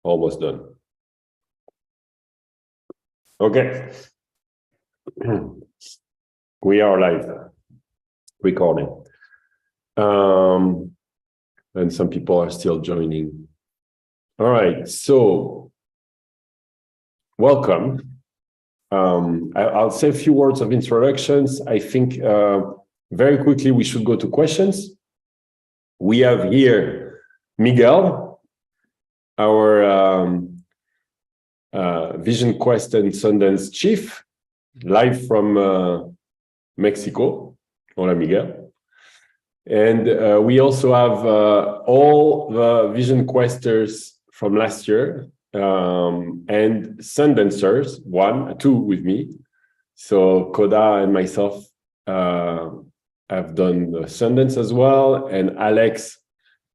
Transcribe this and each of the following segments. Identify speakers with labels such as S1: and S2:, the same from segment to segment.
S1: Almost done. Okay. We are live recording. And some people are still joining. All right, so welcome. I'll say a few words of introductions. I think very quickly we should go to questions. We have here Miguel, our Vision Quest and Sundance Chief, live from Mexico. Hola, Miguel. And we also have all the Vision Questers from last year and Sundancers, two with me. So Koda and myself have done the Sundance as well, and Alex,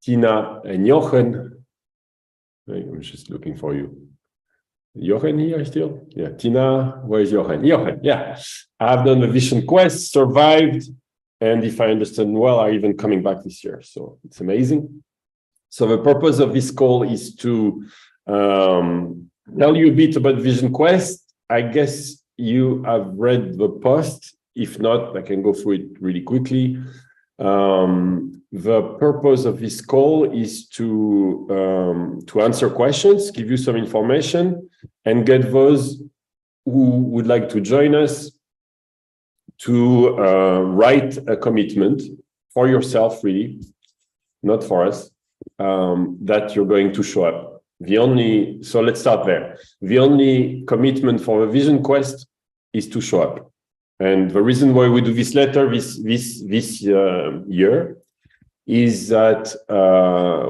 S1: Tina, and Jochen. I'm just looking for you. Jochen here still? Yeah, Tina, where's Jochen? Jochen, yeah. I've done the Vision Quest, survived, and if I understand well, are even coming back this year. So it's amazing. So the purpose of this call is to tell you a bit about Vision Quest. I guess you have read the post. If not, I can go through it really quickly. The purpose of this call is to answer questions, give you some information, and get those who would like to join us to write a commitment for yourself, really, not for us, that you're going to show up. So let's start there. The only commitment for the Vision Quest is to show up. And the reason why we do this letter this year is that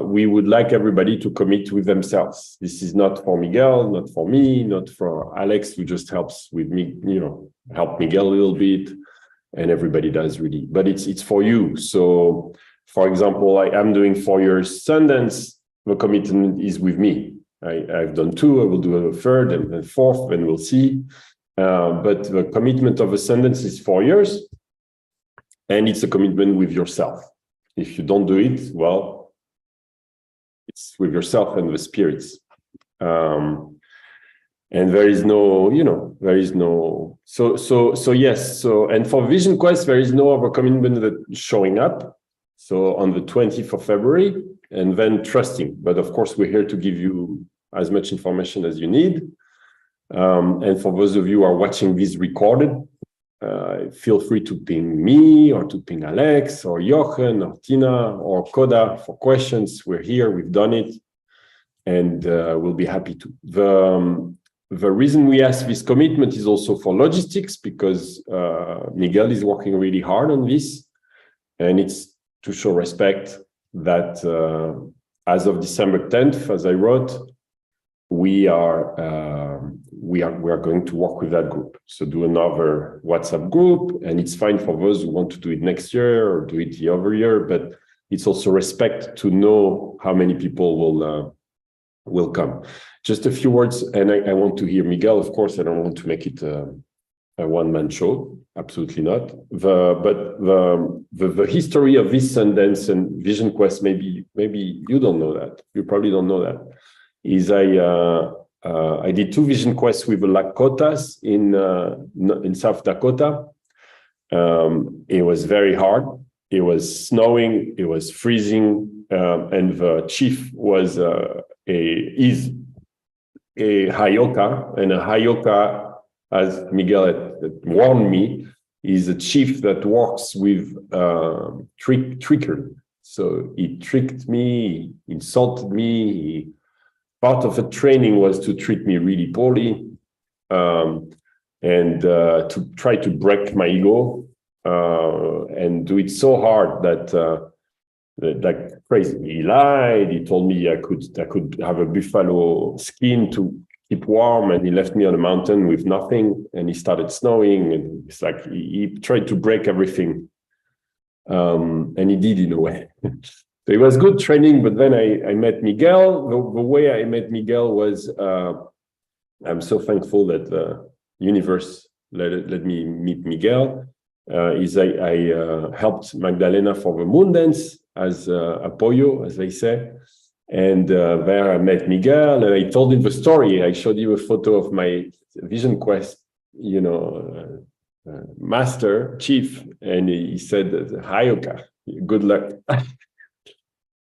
S1: we would like everybody to commit with themselves. This is not for Miguel, not for me, not for Alex, who just helps with me, help Miguel a little bit, and everybody does really. But it's for you. So, for example, I'm doing 4 years Sundance. The commitment is with me. I've done 2. I will do a 3rd and then 4th, and we'll see. But the commitment of a Sundance is 4 years, and it's a commitment with yourself. If you don't do it, well, it's with yourself and the spirits. And there is no, yes. So, and for Vision Quest, there is no other commitment that showing up. So on the 20th of February, and then trusting. But of course, we're here to give you as much information as you need. And for those of you who are watching this recorded, feel free to ping me or to ping Alex or Jochen or Tina or Koda for questions. We're here, we've done it, and we'll be happy to. The reason we ask this commitment is also for logistics, because Miguel is working really hard on this, and it's to show respect that as of December 10th, as I wrote, we are going to work with that group. So do another WhatsApp group, and it's fine for those who want to do it next year or do it the other year, but it's also respect to know how many people will come. Just a few words, and I want to hear Miguel, of course. I don't want to make it a one-man show, absolutely not. But the history of this Sundance and Vision Quest, maybe you don't know that. You probably don't know that. Is I did 2 Vision Quests with the Lakotas in South Dakota. It was very hard. It was snowing. It was freezing, and the chief was is a Hayoka, and a Hayoka, as Miguel had warned me, is a chief that works with trickery. So he tricked me, he insulted me. Part of the training was to treat me really poorly, and to try to break my ego, and do it so hard that like crazy. He lied. He told me I could have a buffalo skin to keep warm, and he left me on a mountain with nothing. And he started snowing, and it's like he tried to break everything, and he did in a way. So it was good training, but then I met Miguel. The way I met Miguel was, I'm so thankful that the universe let me meet Miguel. I helped Magdalena for the Moon Dance as apoyo, as they say. And there I met Miguel, and I told him the story. I showed you a photo of my Vision Quest, master chief, and he said, "Hi, Oka, good luck."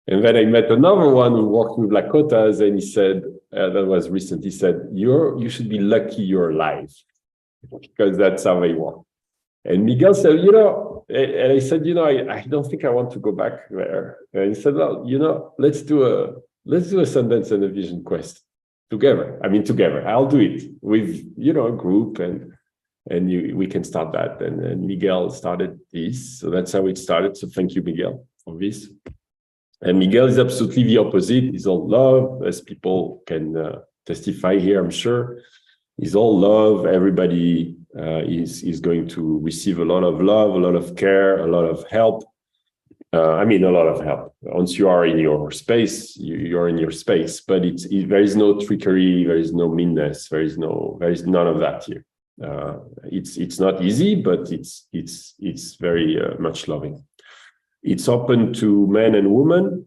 S1: And then I met another one who worked with Lakotas, and he said, that was recent. He said, "You should be lucky you're alive, because that's how they work." And Miguel said, and I said, I don't think I want to go back there. And he said, well, let's do a Sundance and a Vision Quest together. I mean, together. I'll do it with, a group, and we can start that. And Miguel started this. So that's how it started. So thank you, Miguel, for this. And Miguel is absolutely the opposite. He's all love, as people can testify here, I'm sure. He's all love. Everybody is going to receive a lot of love, a lot of care, a lot of help. A lot of help. Once you are in your space, you're in your space. But there is no trickery, there is no meanness, there is none of that here. It's not easy, but it's very much loving. It's open to men and women.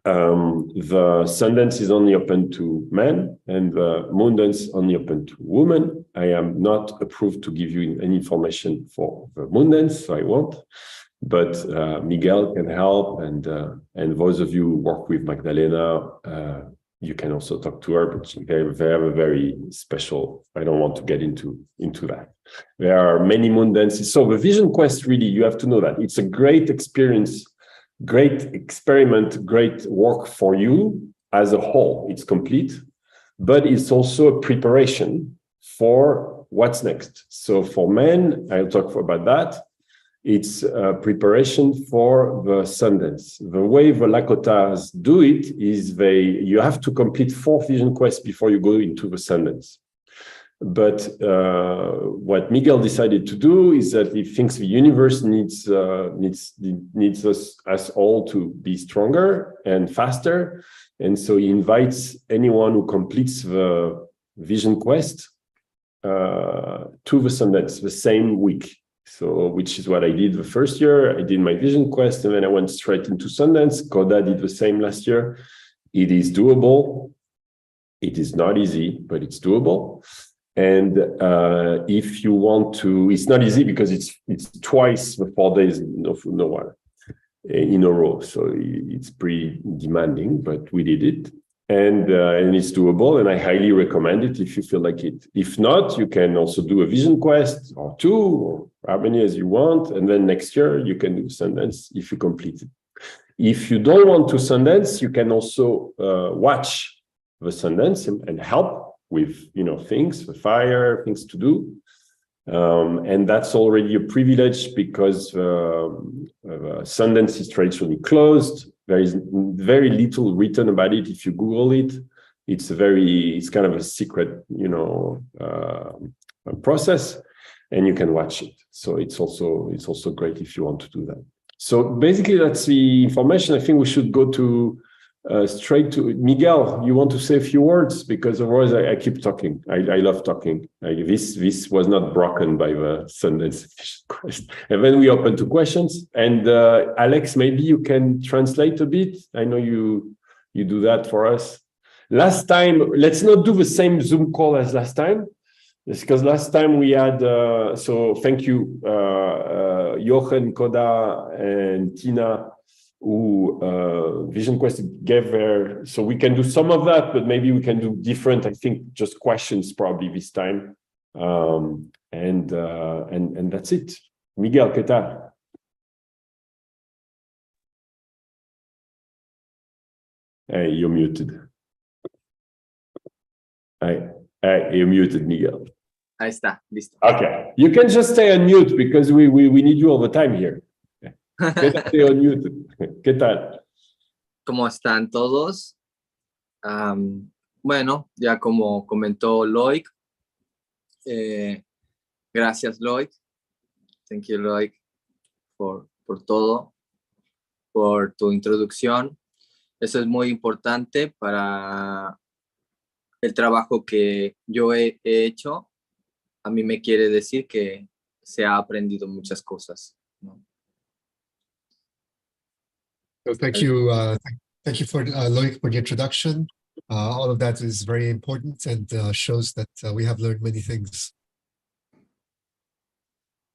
S1: The Sundance is only open to men, and the Moondance only open to women. I am not approved to give you any information for the Moondance, so I won't. But Miguel can help, and those of you who work with Magdalena, you can also talk to her. But they have a very special. I don't want to get into that. There are many Moondances. So the Vision Quest, really, you have to know that it's a great experience. Great experiment, great work for you as a whole. It's complete, but it's also a preparation for what's next. So for men, I'll talk about that. It's a preparation for the Sundance. The way the Lakotas do it is you have to complete 4 Vision Quests before you go into the Sundance. But what Miguel decided to do is that he thinks the universe needs us all to be stronger and faster, and so he invites anyone who completes the Vision Quest to the Sundance the same week. So, which is what I did the first year. I did my Vision Quest, and then I went straight into Sundance. Koda did the same last year. It is doable. It is not easy, but it's doable. And if you want to, it's not easy because it's twice the 4 days no one in a row. So it's pretty demanding, but we did it, and it's doable. And I highly recommend it if you feel like it. If not, you can also do a Vision Quest or 2 or how many as you want, and then next year you can do Sundance if you complete it. If you don't want to Sundance, you can also watch the Sundance and help with things, the fire, things to do, and that's already a privilege because Sundance is traditionally closed. There is very little written about it. If you Google it, it's kind of a secret, process, and you can watch it. So it's also great if you want to do that. So basically, that's the information. I think we should go to. Straight to Miguel. You want to say a few words, because otherwise I keep talking. I love talking. This was not broken by the Sundance Quest. And then we open to questions. And Alex, maybe you can translate a bit. I know you do that for us. Last time, let's not do the same Zoom call as last time. It's because last time we had. So thank you, Jochen, Koda, and Tina, who Vision Quest gave there. So we can do some of that, but maybe we can do different, I think, just questions probably this time. And that's it. Miguel, ¿qué tal? Hey, you're muted. You're muted, Miguel.
S2: Ahí está, listo.
S1: Okay, you can just stay on mute because we need you all the time here. Quédate on mute. ¿Qué tal?
S2: ¿Cómo están todos? Bueno, ya como comentó Loic, gracias Loic. Thank you Loic por todo, por tu introducción. Eso es muy importante para el trabajo que yo he hecho. A mí me quiere decir que se ha aprendido muchas cosas, ¿no?
S3: So thank you, Thank you for Loic for the introduction. All of that is very important and shows that we have learned many things.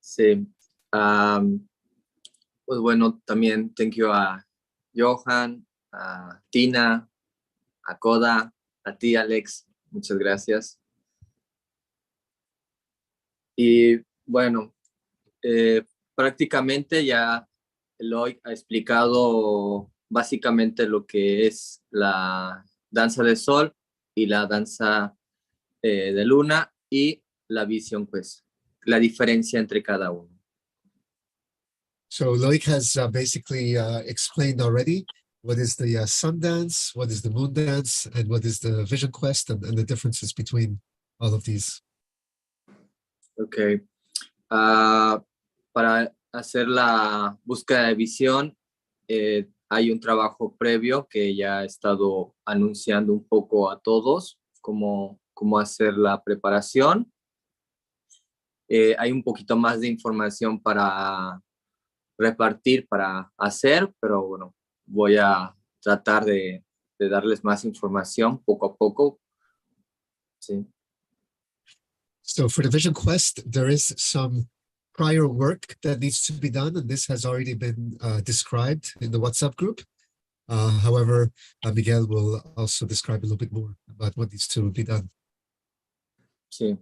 S2: Sí. Pues bueno, también thank you a Johan, a Tina, a Koda, a ti, Alex. Muchas gracias. Y bueno, prácticamente ya Eloy ha explicado básicamente lo que es la danza de sol y la danza de luna y la visión, pues, la diferencia entre cada uno.
S3: So Loic has basically explained already what is the sun dance, what is the moon dance, and what is the vision quest, and the differences between all of these.
S2: Ok. Para hacer la búsqueda de visión, hay un trabajo previo que ya he estado anunciando un poco a todos, cómo hacer la preparación. Hay un poquito más de información para repartir, para hacer, pero bueno, voy a tratar de darles más información poco a poco. Sí.
S3: So for the vision quest, there is some prior work that needs to be done, and this has already been described in the WhatsApp group. However, Miguel will also describe a little bit more about what needs to be done.
S2: Sí.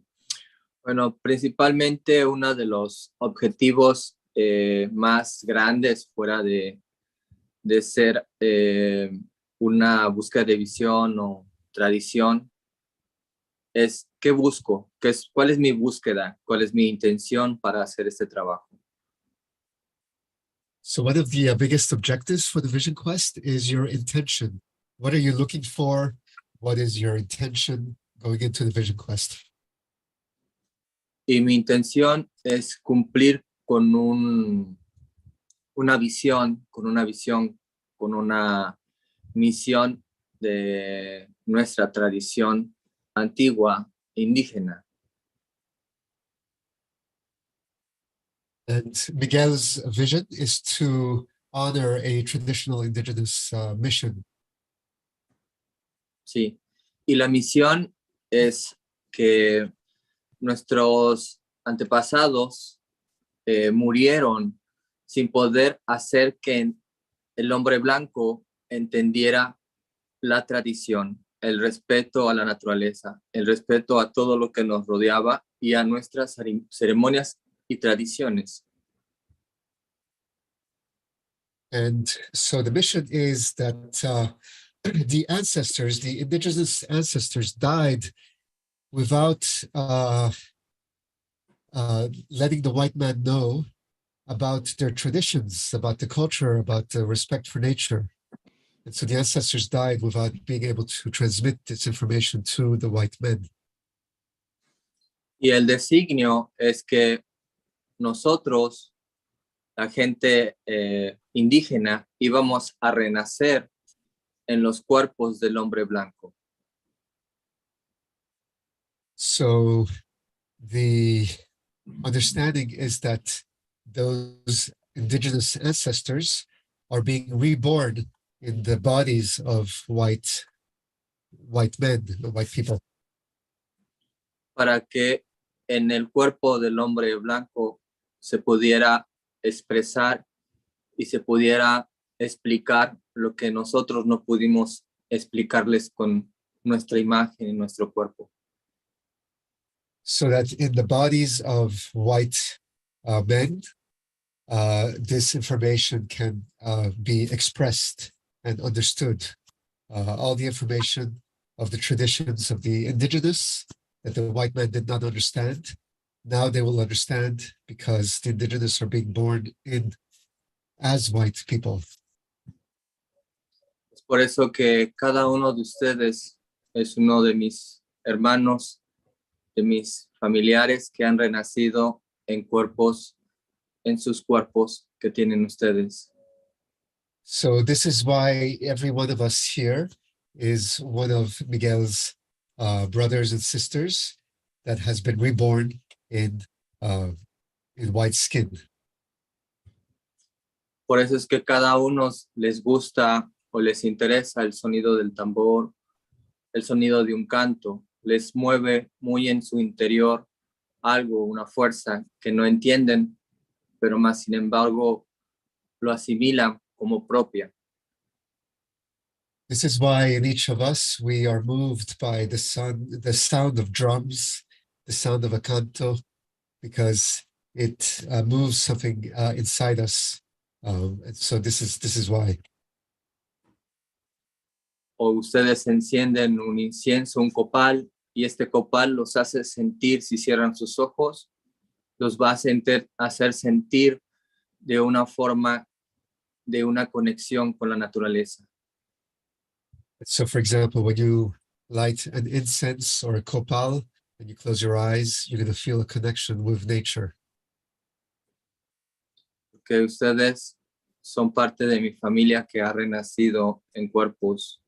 S2: Bueno, principalmente uno de los objetivos más grandes fuera de ser una búsqueda de visión o tradición es qué busco, cuál es mi búsqueda, cuál es mi intención para hacer este trabajo.
S3: So one of the biggest objectives for the vision quest is your intention. What are you looking for? What is your intention going into the vision quest?
S2: Y mi intención es cumplir con una visión, con una misión de nuestra tradición antigua indígena.
S3: And Miguel's vision is to honor a traditional indigenous mission.
S2: Sí. Y la misión es que nuestros antepasados murieron sin poder hacer que el hombre blanco entendiera la tradición, el respeto a la naturaleza, el respeto a todo lo que nos rodeaba y a nuestras ceremonias y tradiciones.
S3: And so the mission is that the ancestors, the indigenous ancestors, died without letting the white man know about their traditions, about the culture, about the respect for nature. And so the ancestors died without being able to transmit this information to the white men.
S2: Y el designio es que nosotros, la gente indígena, íbamos a renacer en los cuerpos del hombre blanco.
S3: So the understanding is that those indigenous ancestors are being reborn in the bodies of white men, white people.
S2: Para que en el cuerpo del hombre blanco se pudiera expresar y se pudiera explicar lo que nosotros no pudimos explicarles con nuestra imagen y nuestro cuerpo.
S3: So that in the bodies of white men, this information can be expressed and understood. All the information of the traditions of the indigenous that the white man did not understand, now they will understand because the indigenous are being born in as white people.
S2: Es por eso que cada uno de ustedes es uno de mis hermanos, de mis familiares que han renacido en sus cuerpos que tienen ustedes.
S3: So this is why every one of us here is one of Miguel's brothers and sisters that has been reborn in white skin.
S2: Por eso es que cada uno les gusta o les interesa el sonido del tambor, el sonido de un canto, les mueve muy en su interior algo, una fuerza que no entienden, pero más sin embargo lo asimilan como propia.
S3: This is why in each of us we are moved by the sound of drums, the sound of a canto, because it moves something inside us. And so this is why.
S2: O ustedes encienden un incienso, un copal, y este copal los hace sentir, si cierran sus ojos, los va a hacer sentir de una forma, de una conexión con la naturaleza.
S3: So, for example, when you light an incense or a copal and you close your eyes, you're going to feel a connection with nature.
S2: Porque ustedes son parte de mi familia que ha renacido en cuerpos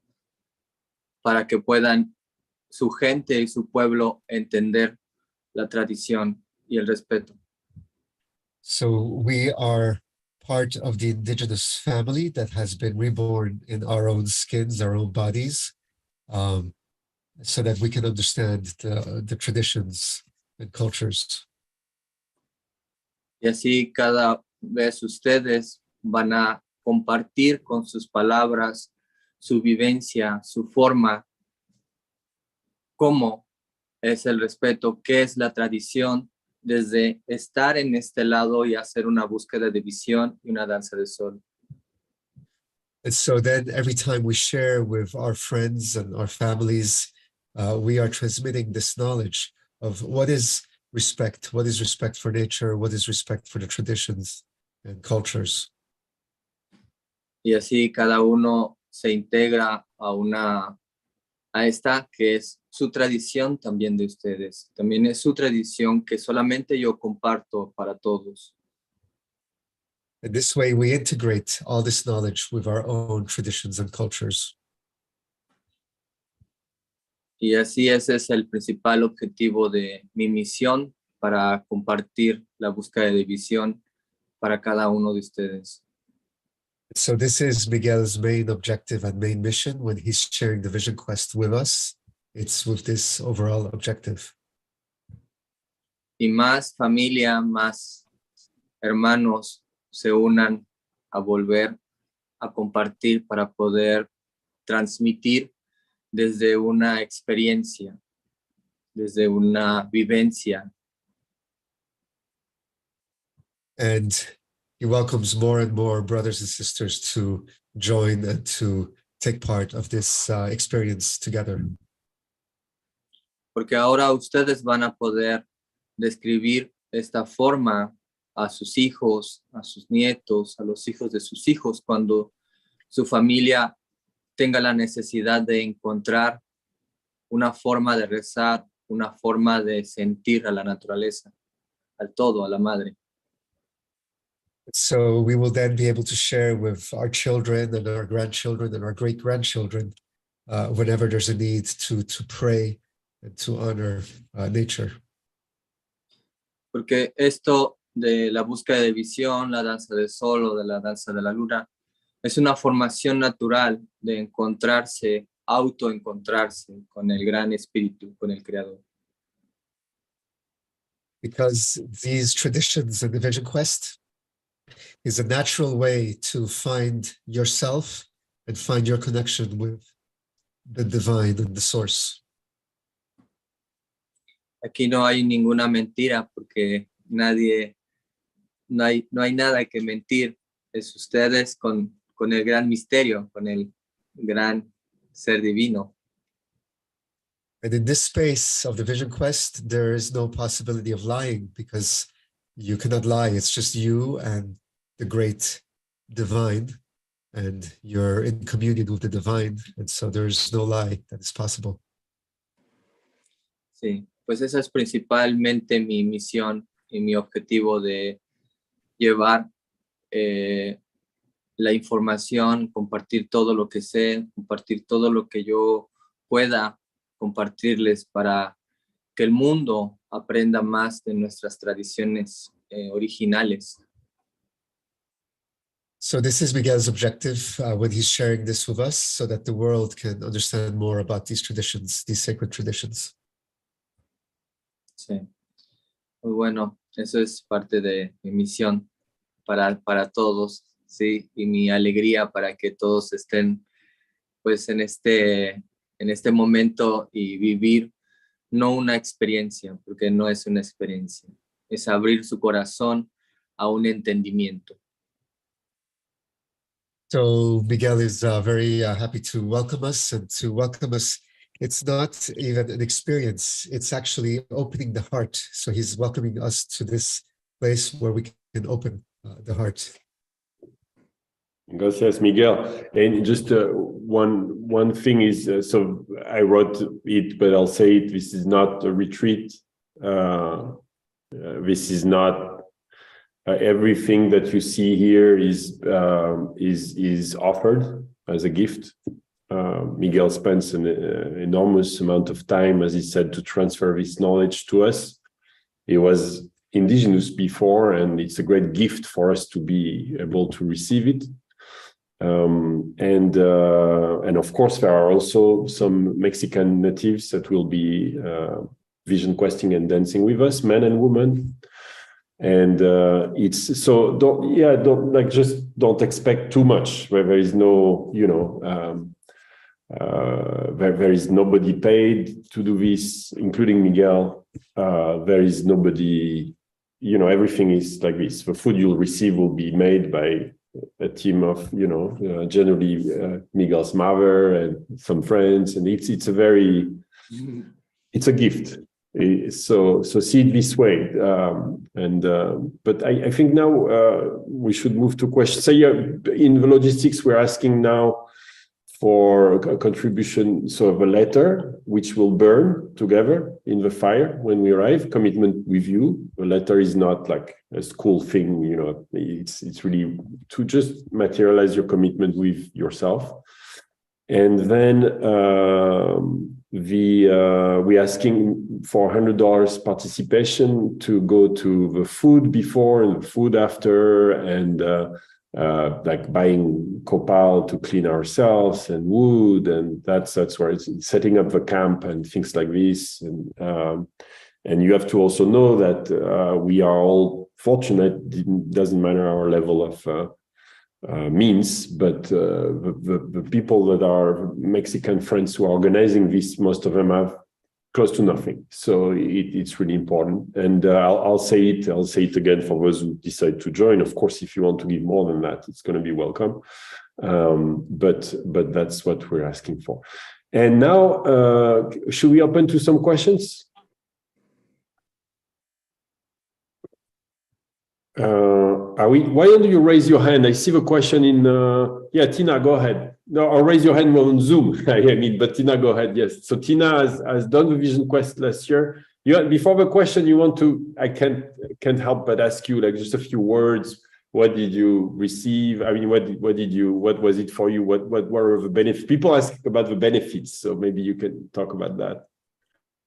S2: para que puedan su gente y su pueblo entender la tradición y el respeto.
S3: So we are part of the indigenous family that has been reborn in our own skins, our own bodies, so that we can understand the traditions and cultures.
S2: Y así cada vez ustedes van a compartir con sus palabras, su vivencia, su forma, cómo es el respeto, qué es la tradición, desde estar en este lado y hacer una búsqueda de visión y una danza de sol.
S3: And so then every time we share with our friends and our families, we are transmitting this knowledge of what is respect for nature, what is respect for the traditions and cultures.
S2: Y así cada uno se integra a esta que es su tradición también de ustedes. También es su tradición que solamente yo comparto para todos.
S3: And this way we integrate all this knowledge with our own traditions and cultures.
S2: Y así ese es el principal objetivo de mi misión para compartir la búsqueda de visión para cada uno de ustedes.
S3: So this is Miguel's main objective and main mission when he's sharing the Vision Quest with us. It's with this overall objective.
S2: Y más familia, más hermanos se unan a volver a compartir para poder transmitir desde una experiencia, desde una vivencia.
S3: And he welcomes more and more brothers and sisters to join and to take part of this experience together.
S2: Porque ahora ustedes van a poder describir esta forma a sus hijos, a sus nietos, a los hijos de sus hijos, cuando su familia tenga la necesidad de encontrar una forma de rezar, una forma de sentir a la naturaleza, al todo, a la madre.
S3: So we will then be able to share with our children and our grandchildren and our great-grandchildren whenever there's a need to pray and to honor nature.
S2: Porque esto de la búsqueda de visión, la danza del sol o de la danza de la luna, es una formación natural de encontrarse, autoencontrarse con el gran espíritu, con el creador.
S3: Because these traditions and the Vision Quest is a natural way to find yourself and find your connection with the divine and the source.
S2: Aquí no hay ninguna mentira porque no hay nada que mentir. Es ustedes con el gran misterio, con el gran ser divino.
S3: And in this space of the Vision Quest, there is no possibility of lying because you cannot lie. It's just you and the great divine, and you're in communion with the divine. And so there's no lie that is possible.
S2: Sí, pues esa es principalmente mi misión y mi objetivo de llevar la información, compartir todo lo que sé, compartir todo lo que yo pueda compartirles para que el mundo aprenda más de nuestras tradiciones originales.
S3: So this is Miguel's objective when he's sharing this with us, so that the world can understand more about these traditions, these sacred traditions.
S2: Sí. Muy bueno. Eso es parte de mi misión para todos, sí, y mi alegría para que todos estén, pues, en este momento y vivir no una experiencia, porque no es una experiencia, es abrir su corazón a un entendimiento.
S3: So Miguel is very happy to welcome us, and to welcome us, it's not even an experience, it's actually opening the heart. So he's welcoming us to this place where we can open the heart.
S1: Gracias, Miguel. And just one thing is, so I wrote it, but I'll say it, this is not a retreat. This is not everything that you see here is offered as a gift. Miguel spends an enormous amount of time, as he said, to transfer this knowledge to us. He was indigenous before, and it's a great gift for us to be able to receive it. And of course, there are also some Mexican natives that will be vision questing and dancing with us, men and women. And it's so don't expect too much. Where there is no, there is nobody paid to do this, including Miguel. There is nobody, everything is like this. The food you'll receive will be made by a team of, generally Miguel's mother and some friends, and it's a gift. So see it this way, but I think now we should move to questions. So in the logistics, we're asking now for a contribution, so of a letter which will burn together in the fire when we arrive. Commitment with you. A letter is not like a school thing, it's really to just materialize your commitment with yourself. And then we're asking for $100 participation to go to the food before and the food after, and like buying copal to clean ourselves and wood, and that's where it's setting up the camp and things like this. And you have to also know that we are all fortunate. It doesn't matter our level of means, but the people that are Mexican friends who are organizing this, most of them have close to nothing. So it's really important. And I'll say it again for those who decide to join. Of course, if you want to give more than that, it's going to be welcome. But that's what we're asking for. And now, should we open to some questions? Why don't you raise your hand? I see the question in, Tina, go ahead. No, or raise your hand on Zoom. But Tina, go ahead. Yes. So Tina has done the Vision Quest last year. Before the question, I can't help but ask you, like, just a few words. What did you receive? I mean, what was it for you? What were the benefits? People ask about the benefits, so maybe you can talk about that.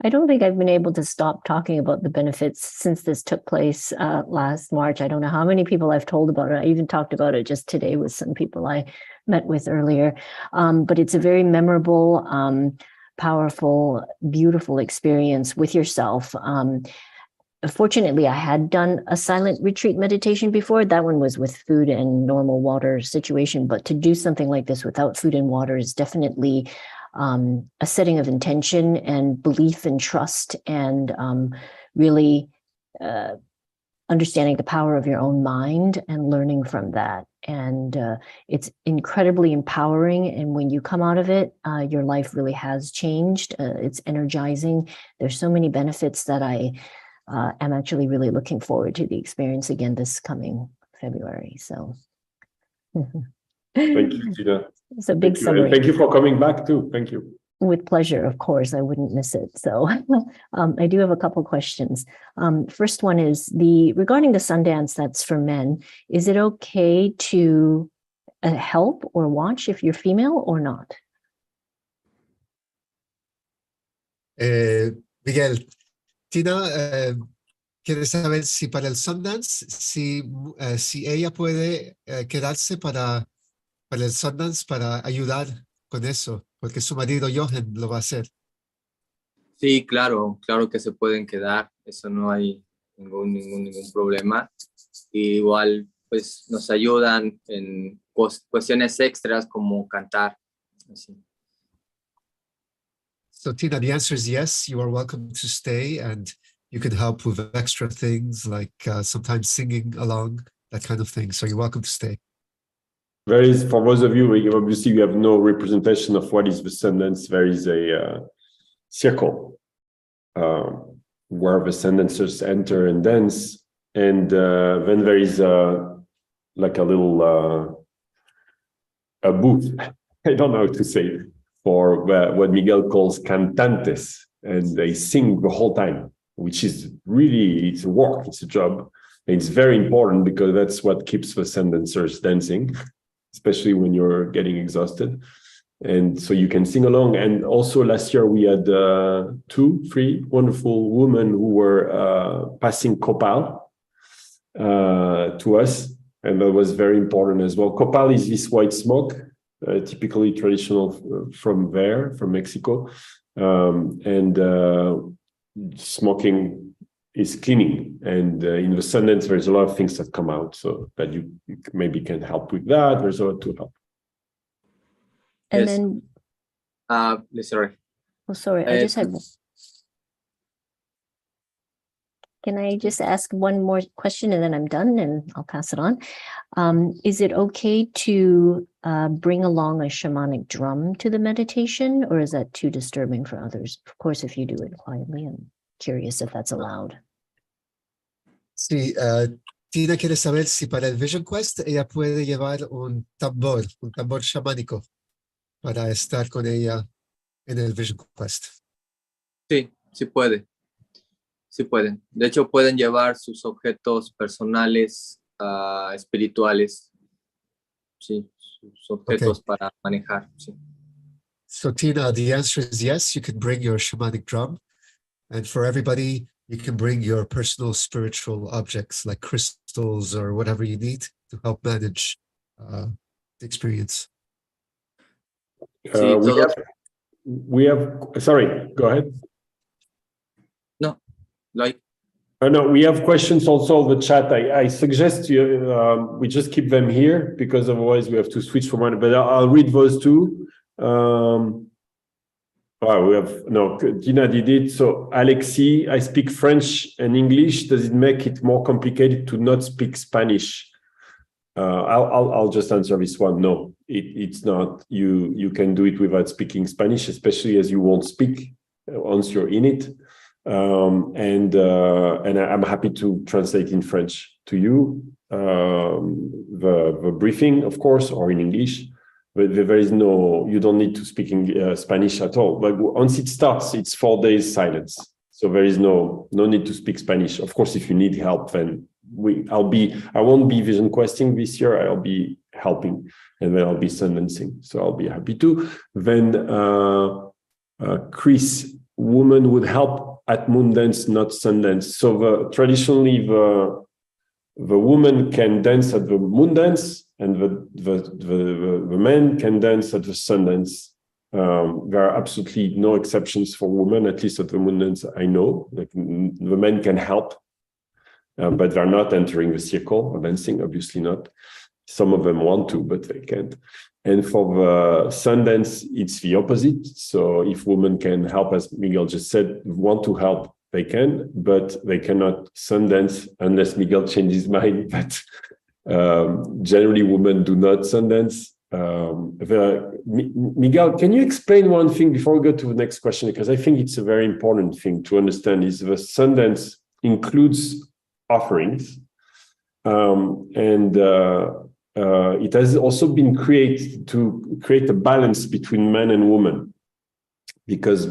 S4: I don't think I've been able to stop talking about the benefits since this took place last March. I don't know how many people I've told about it. I even talked about it just today with some people I met with earlier. But it's a very memorable, powerful, beautiful experience with yourself. Fortunately, I had done a silent retreat meditation before. That one was with food and normal water situation. But to do something like this without food and water is definitely a setting of intention and belief and trust, and really understanding the power of your own mind and learning from that. And it's incredibly empowering. And when you come out of it, your life really has changed. It's energizing. There's so many benefits that I am actually really looking forward to the experience again this coming February. So
S1: thank you, Tina.
S4: It's a big summary.
S1: Thank you for coming back too. Thank you.
S4: With pleasure, of course. I wouldn't miss it. So I do have a couple questions. First one is regarding the Sundance that's for men. Is it okay to help or watch if you're female or not?
S3: Miguel, Tina quiere saber si para el Sundance, si ella puede quedarse para el Sundance para ayudar con eso, porque su marido Johan lo va a hacer.
S2: Sí, claro, claro que se pueden quedar, eso no hay ningún problema. Y igual, pues nos ayudan en cuestiones extras como cantar. Así.
S3: So Tina, the answer is yes, you are welcome to stay and you can help with extra things like sometimes singing along, that kind of thing. So you're welcome to stay.
S1: There is, for those of you, obviously you have no representation of what is the Sundance. There is a circle where the sentencers enter and dance, and then there is like a little a booth. I don't know how to say it, for what Miguel calls cantantes, and they sing the whole time, which is really, it's a work, it's a job. And it's very important because that's what keeps the sentencers dancing, especially when you're getting exhausted. And so you can sing along. And also last year we had 2-3 wonderful women who were passing copal to us. And that was very important as well. Copal is this white smoke, typically traditional from Mexico. Smoking is cleaning. And in the Sundance, there's a lot of things that come out, so that you maybe can help with that. There's a lot to help.
S4: And
S2: Yes.
S4: then,
S2: Sorry.
S4: oh, sorry, I just had. Can I just ask one more question and then I'm done and I'll pass it on? Is it okay to bring along a shamanic drum to the meditation, or is that too disturbing for others? Of course, if you do it quietly, I'm curious if that's allowed.
S3: Sí, Tina quiere saber si para el Vision Quest ella puede llevar un tambor chamánico para estar con ella en el Vision Quest.
S2: Sí, sí puede. Sí pueden. De hecho, pueden llevar sus objetos personales, espirituales. Sí, sus objetos para manejar. Sí.
S3: So Tina, the answer is yes, you can bring your shamanic drum. And for everybody, you can bring your personal spiritual objects like crystals or whatever you need to help manage the experience.
S2: Sí,
S1: we have, sorry, go ahead.
S2: No, like.
S1: No, we have questions also in the chat. I suggest we just keep them here because otherwise we have to switch from one. But I'll read those two. We have Tina did it. So Alexi, I speak French and English. Does it make it more complicated to not speak Spanish? I'll just answer this one. No, it's not. You can do it without speaking Spanish, especially as you won't speak once you're in it. And I'm happy to translate in French to you the briefing, of course, or in English. But there is no, you don't need to speak Spanish at all. But once it starts, it's 4 days silence. So there is no need to speak Spanish. Of course, if you need help, then I won't be vision questing this year. I'll be helping, and then I'll be sentencing. So I'll be happy to. Then Chris, woman would help at Moondance, not Sundance. So traditionally, the woman can dance at the Moondance, and the men can dance at the Sundance. There are absolutely no exceptions for women, at least at the Moondance I know. Like, the men can help, but they're not entering the circle or dancing, obviously not. Some of them want to, but they can't. And for the Sundance, it's the opposite. So if women can help, as Miguel just said, want to help, they can, but they cannot Sundance unless Miguel changes his mind. But generally, women do not Sundance. Miguel, can you explain one thing before we go to the next question? Because I think it's a very important thing to understand is the Sundance includes offerings. It has also been created to create a balance between men and women, because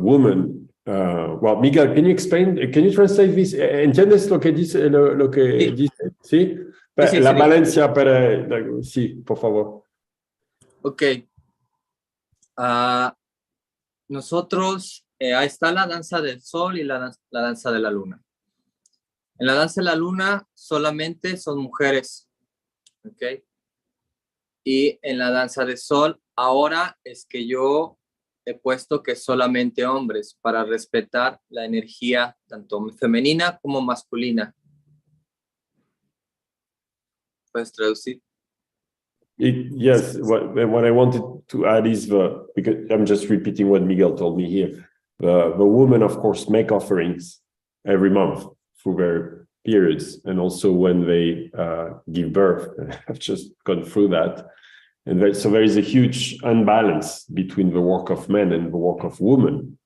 S1: women. Well, Miguel, can you explain? Can you translate this? ¿Entiendes lo que dice? Lo que dice? ¿Sí?
S2: Sí,
S1: La
S2: sí.
S1: Valencia para... Sí, por favor.
S2: Ok. Nosotros, ahí está la danza del sol y la danza de la luna. En la danza de la luna solamente son mujeres, ¿ok? Y en la danza de sol, ahora es que yo he puesto que solamente hombres para respetar la energía tanto femenina como masculina. ¿Puedes traducir?
S1: Yes, what I wanted to add is because I'm just repeating what Miguel told me here. The women, of course, make offerings every month through their periods, and also when they give birth. I've just gone through that, and so there is a huge unbalance between the work of men and the work of women.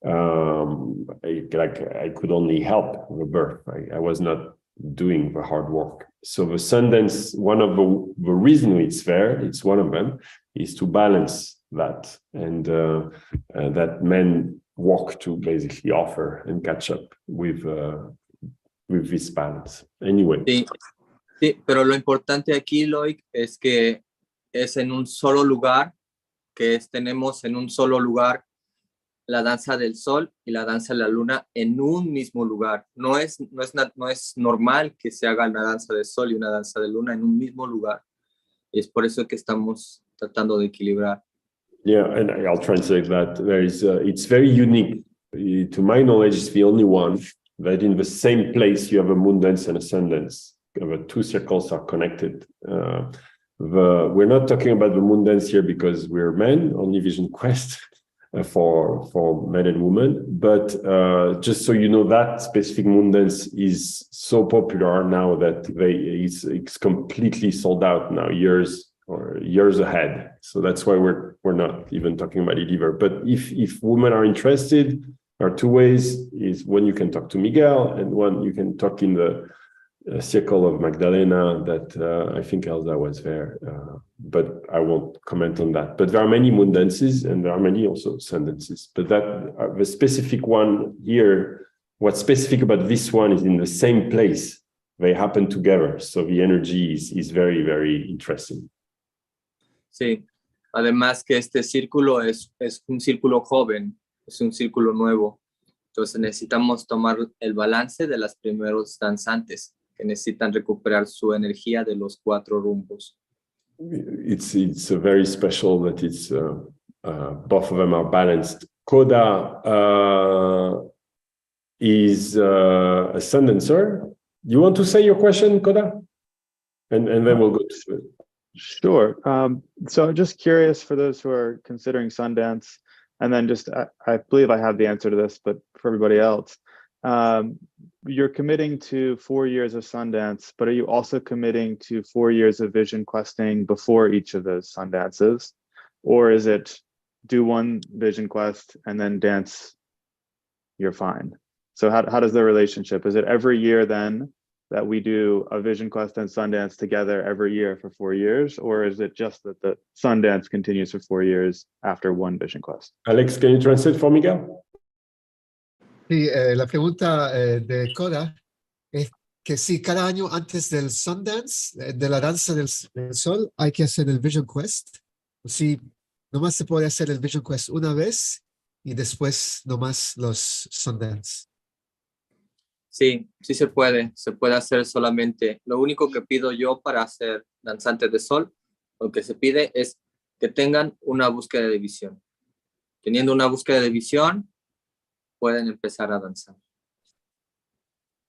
S1: I could only help the birth. I was not doing the hard work. So the Sundance, one of the reason it's there, it's one of them, is to balance that, and that men work to basically offer and catch up with this balance. Anyway.
S2: Sí, sí, pero lo importante aquí, Loic, es que es en un solo lugar, tenemos en un solo lugar la danza del sol y la danza de la luna en un mismo lugar. No es normal que se haga una danza del sol y una danza de luna en un mismo lugar. Y es por eso que estamos tratando de equilibrar.
S1: Yeah, and I'll translate that. It's very unique. To my knowledge, it's the only one that in the same place you have a moon dance and a sun dance. The two circles are connected. We're not talking about the moon dance here because we're men, only Vision Quest. For men and women, but just so you know, that specific moon dance is so popular now that it's completely sold out now, years ahead. So that's why we're not even talking about it either. But if women are interested, there are two ways: is one, you can talk to Miguel, and one you can talk in the circle of Magdalena that I think Elsa was there, but I won't comment on that. But there are many moon dances and there are many also sun dances. But the specific one here, what's specific about this one is in the same place. They happen together. So the energy is very, very interesting.
S2: Sí, además que este círculo es un círculo joven, es un círculo nuevo. Entonces necesitamos tomar el balance de las primeros danzantes, que necesitan recuperar su energía de los 4 rumbos.
S1: It's very special that it's both of them are balanced. Coda is a sun dancer. You want to say your question, Coda? And then we'll go to it.
S5: Sure. So just curious for those who are considering Sundance, and then just I believe I have the answer to this, but for everybody else, you're committing to 4 years of Sundance, but are you also committing to 4 years of vision questing before each of those Sundances? Or is it do one vision quest and then dance, you're fine? So how does the relationship, is it every year then that we do a vision quest and Sundance together every year for 4 years? Or is it just that the Sundance continues for 4 years after one vision quest?
S1: Alex, can you translate for Miguel?
S3: Sí, la pregunta de Coda es que si cada año antes del Sundance, de la danza del sol, hay que hacer el Vision Quest, o si nomás se puede hacer el Vision Quest una vez y después nomás los Sundance.
S2: Sí, sí se puede hacer solamente. Lo único que pido yo para ser danzante de sol, lo que se pide es que tengan una búsqueda de visión. Teniendo una búsqueda de visión, pueden empezar a danzar.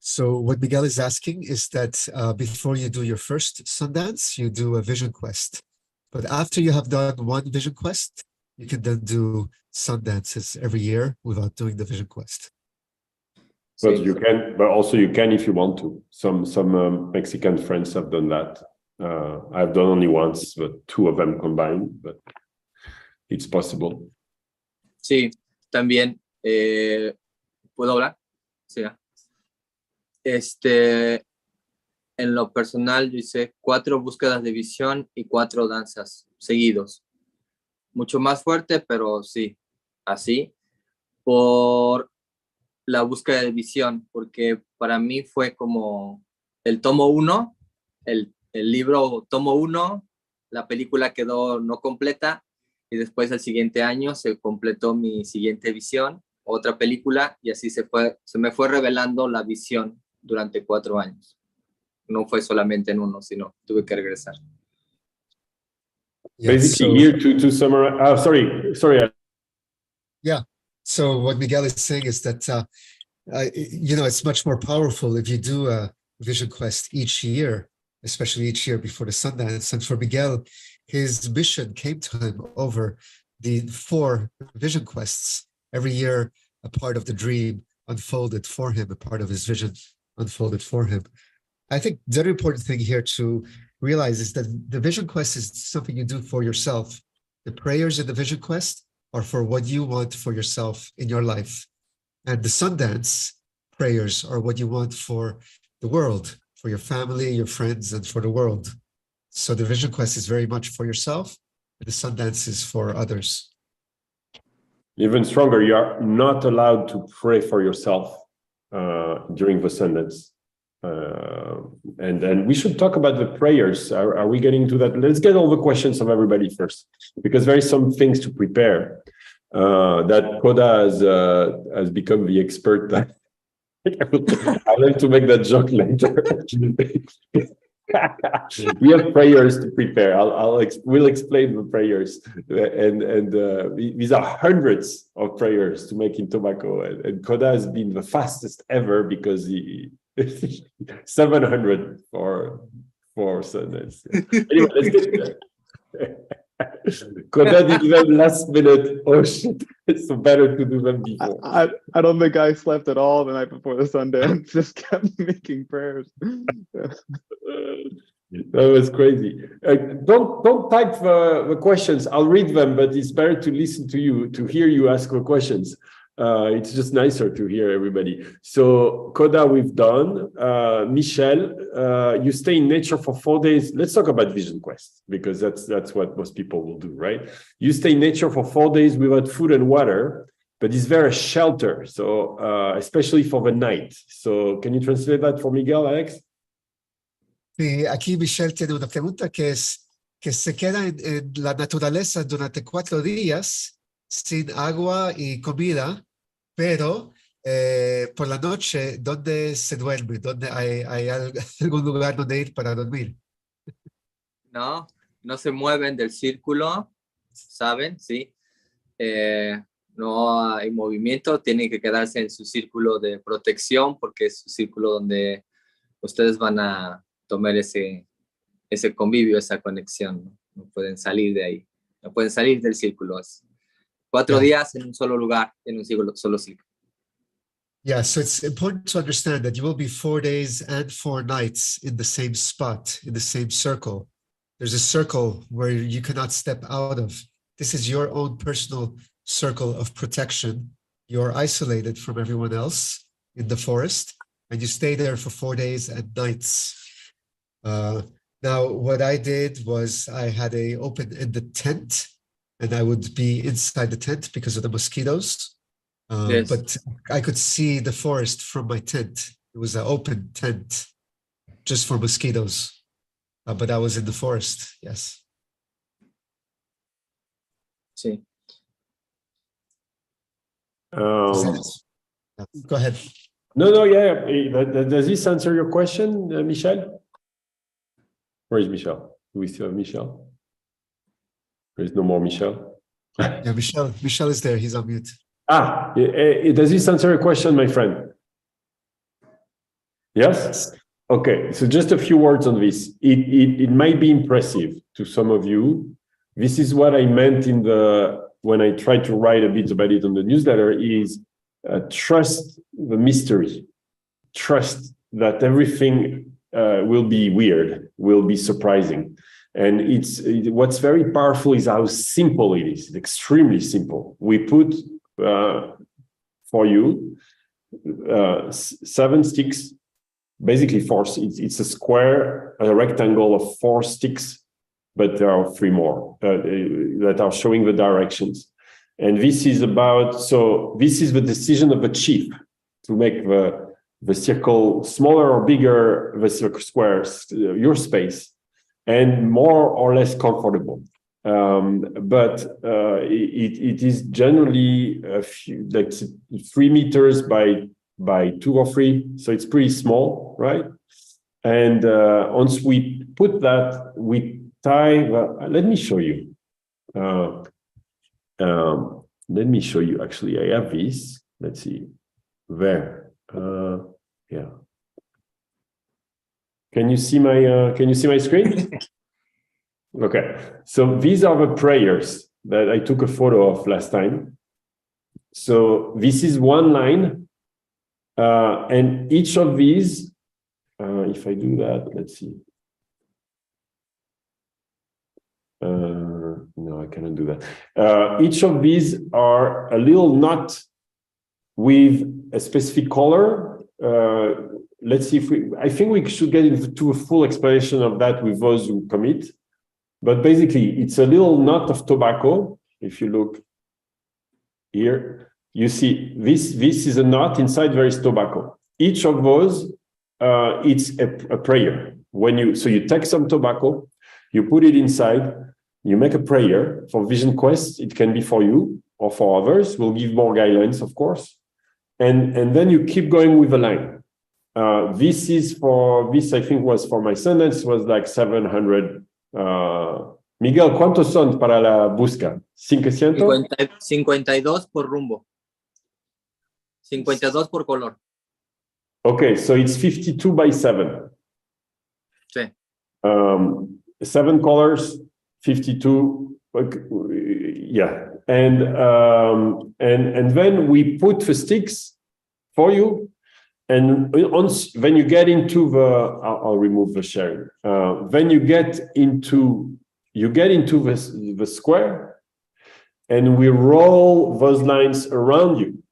S3: So what Miguel is asking is that before you do your first Sundance, you do a vision quest. But after you have done one vision quest, you can then do Sundances every year without doing the vision quest.
S1: But
S2: Sí.
S1: you can, but also you can if you want to. Some Mexican friends have done that. I've done only once, but 2 of them combined, but it's possible.
S2: Sí, también ¿puedo hablar? Sí. En lo personal, yo hice 4 búsquedas de visión y 4 danzas seguidos. Mucho más fuerte, pero sí, así. Por la búsqueda de visión, porque para mí fue como el tomo 1, el libro tomo 1, la película quedó no completa y después el siguiente año se completó mi siguiente visión, otra película, y así se me fue revelando la visión durante 4 años. No fue solamente en uno, sino tuve que regresar.
S3: Yeah,
S1: Basically,
S3: so,
S1: here to summarize. Sorry.
S3: yeah. So what Miguel is saying is that, it's much more powerful if you do a vision quest each year, especially each year before the Sundance. And for Miguel, his mission came to him over the 4 vision quests. Every year, a part of the dream unfolded for him, a part of his vision unfolded for him. I think the other important thing here to realize is that the vision quest is something you do for yourself. The prayers in the vision quest are for what you want for yourself in your life. And the Sundance prayers are what you want for the world, for your family, your friends, and for the world. So the vision quest is very much for yourself, and the Sundance is for others.
S1: Even stronger, you are not allowed to pray for yourself during the Sundance. And we should talk about the prayers. Are we getting to that? Let's get all the questions of everybody first, because there is some things to prepare. That Koda has become the expert. I'll have to make that joke later. We have prayers to prepare. We'll explain the prayers, and these are hundreds of prayers to make in tobacco. And Koda has been the fastest ever because he 700 for Sundance. Anyway, let's get there. Koda did them last minute. Oh shit! It's so better to do them before.
S5: I don't think I slept at all the night before the Sundance. Just kept making prayers.
S1: That was crazy. Don't type the questions. I'll read them, but it's better to listen to you, to hear you ask the questions. It's just nicer to hear everybody. So Koda, we've done. Michelle, you stay in nature for 4 days. Let's talk about Vision Quest, because that's what most people will do, right? You stay in nature for 4 days without food and water, but is there a shelter? So especially for the night. So can you translate that for Miguel, Alex?
S3: Sí, aquí Michelle tiene una pregunta que es que se queda en la naturaleza durante 4 días sin agua y comida, pero por la noche, ¿dónde se duerme? ¿Dónde hay algún lugar donde ir para dormir?
S2: No se mueven del círculo, ¿saben? Sí. No hay movimiento, tienen que quedarse en su círculo de protección porque es su círculo donde ustedes van a tomar ese convivio, esa conexión. No pueden salir de ahí, no pueden salir del círculo. 4 días en un solo lugar, en un solo ciclo.
S3: Yeah, so it's important to understand that you will be 4 days and 4 nights in the same spot, in the same circle. There's a circle where you cannot step out of. This is your own personal circle of protection. You're isolated from everyone else in the forest, and you stay there for 4 days and nights. Now, what I did was I had a open-ended tent, and I would be inside the tent because of the mosquitoes.
S2: Yes.
S3: But I could see the forest from my tent. It was an open tent just for mosquitoes. But I was in the forest, yes.
S2: Sí.
S3: Go ahead.
S1: No, yeah. Does this answer your question, Michelle? Where is Michelle? Do we still have Michelle? There is no more Michelle.
S3: Yeah, Michelle is there. He's on mute.
S1: Does this answer your question, my friend? Yes? Okay, so just a few words on this. It might be impressive to some of you. This is what I meant when I tried to write a bit about it on the newsletter, is trust the mystery. Trust that everything will be weird, will be surprising. And what's very powerful is how simple it is. It's extremely simple. We put for you 7 sticks, basically 4. It's a square, a rectangle of 4 sticks, but there are 3 more that are showing the directions. And this is the decision of the chief to make the circle smaller or bigger, the squares, your space, and more or less comfortable. But it is generally like 3 meters by by 2 or 3, so it's pretty small, right? And once we put that, we tie. Let me show you. Let me show you. Actually, I have these. Let's see. Where? Yeah. Can you see my screen? Okay. So these are the prayers that I took a photo of last time. So this is one line, and each of these, if I do that, let's see. No, I cannot do that. Each of these are a little knot with a specific color. Let's see if I think we should get into a full explanation of that with those who commit. But basically, it's a little knot of tobacco. If you look here, you see this is a knot, inside there is tobacco. Each of those, it's a prayer. So you take some tobacco, you put it inside, you make a prayer for Vision Quest. It can be for you or for others. We'll give more guidelines, of course. And then you keep going with the line. This I think was for my son. It was like 700. Miguel, ¿cuántos son para la busca? 500?
S2: 52 por rumbo. 52 por color.
S1: Okay, so it's 52 by 7.
S2: Sí.
S1: 7 colors, 52. Yeah, and then we put the sticks for you, and when you get into the, I'll remove the sharing. Then you get into the square, and we roll those lines around you.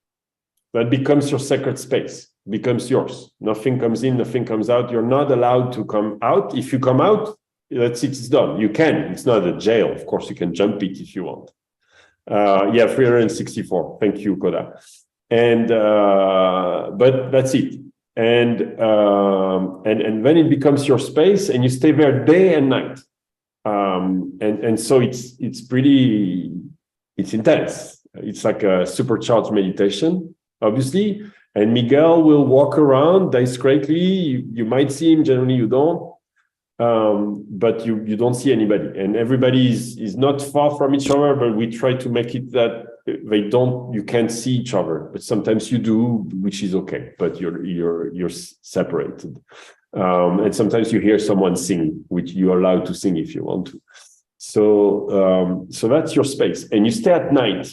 S1: That becomes your sacred space, becomes yours. Nothing comes in, nothing comes out. You're not allowed to come out. If you come out, that's it, it's done. You can. It's not a jail. Of course, you can jump it if you want. Yeah, 364. Thank you, Koda. And but that's it. And then it becomes your space, and you stay there day and night. And so it's intense. It's like a supercharged meditation, obviously. And Miguel will walk around discreetly. You might see him. Generally, you don't. But you don't see anybody, and everybody is not far from each other, but we try to make it that you can't see each other, but sometimes you do, which is okay, but you're separated. And sometimes you hear someone sing, which you're allowed to sing if you want to. So that's your space, and you stay at night,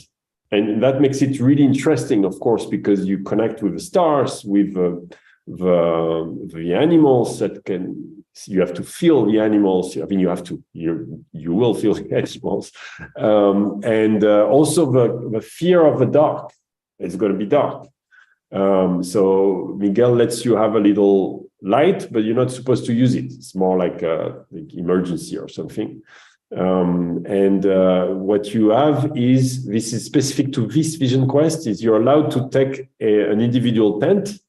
S1: and that makes it really interesting, of course, because you connect with the stars, with the animals that you have to feel the animals. I mean, you will feel the animals, and also the fear of the dark. It's going to be dark. So Miguel lets you have a little light, but you're not supposed to use it. It's more like emergency or something. And what you have is, this is specific to this Vision Quest, is you're allowed to take an individual tent,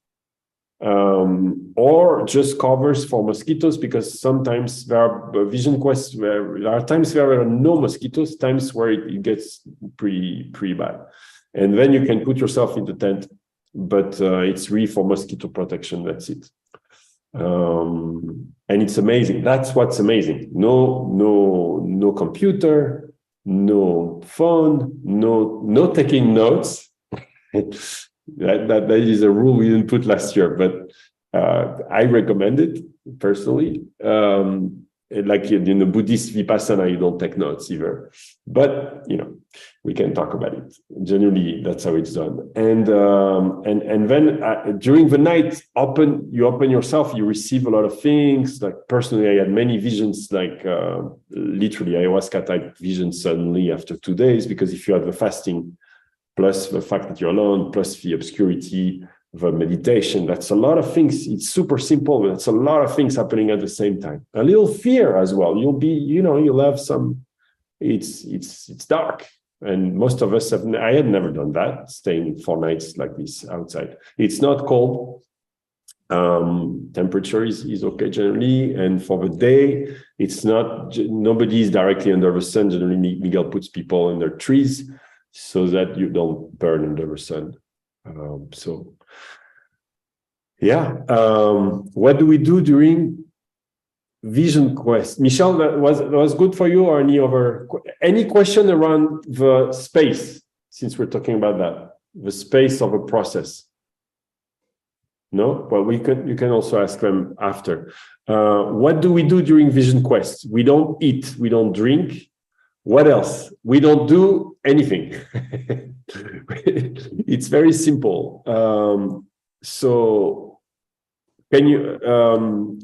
S1: or just covers for mosquitoes, because sometimes there are Vision Quests where there are times where there are no mosquitoes, times where it gets pretty bad. And then you can put yourself in the tent, but it's really for mosquito protection, that's it. And it's amazing. That's what's amazing. No computer, no phone, no taking notes. That is a rule we didn't put last year, but I recommend it personally. Like in the Buddhist Vipassana, you don't take notes either. But we can talk about it. Generally, that's how it's done. And then during the night, you open yourself. You receive a lot of things. Like personally, I had many visions, like literally ayahuasca type visions suddenly after 2 days, because if you have the fasting, plus the fact that you're alone, plus the obscurity, the meditation, that's a lot of things. It's super simple, but it's a lot of things happening at the same time. A little fear as well. You'll have some, it's dark. And most of us I had never done that, staying 4 nights like this outside. It's not cold. Temperature is okay generally. And for the day, it's not, nobody is directly under the sun. Generally, Miguel puts people under trees, so that you don't burn under the sun. So Yeah. What do we do during Vision Quest? Michelle, that was good for you, or any question around the space, since we're talking about that, the space of a process? No, but you can also ask them after. What do we do during Vision Quest? We don't eat, we don't drink. What else? We don't do anything. It's very simple. So can you,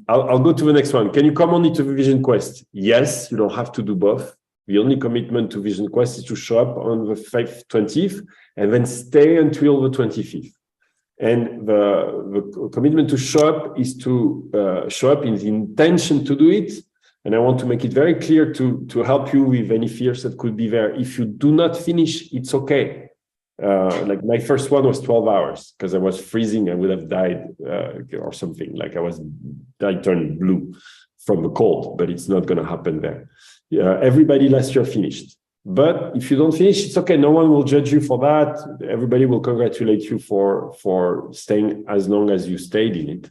S1: I'll go to the next one. Can you come only to the Vision Quest? Yes, you don't have to do both. The only commitment to Vision Quest is to show up on the 20th and then stay until the 25th. And the commitment to show up is to show up in the intention to do it. And I want to make it very clear to help you with any fears that could be there. If you do not finish, it's okay. Like my first one was 12 hours because I was freezing. I would have died or something. Like I turned blue from the cold, but it's not going to happen there. Everybody last year finished. But if you don't finish, it's okay. No one will judge you for that. Everybody will congratulate you for staying as long as you stayed in it.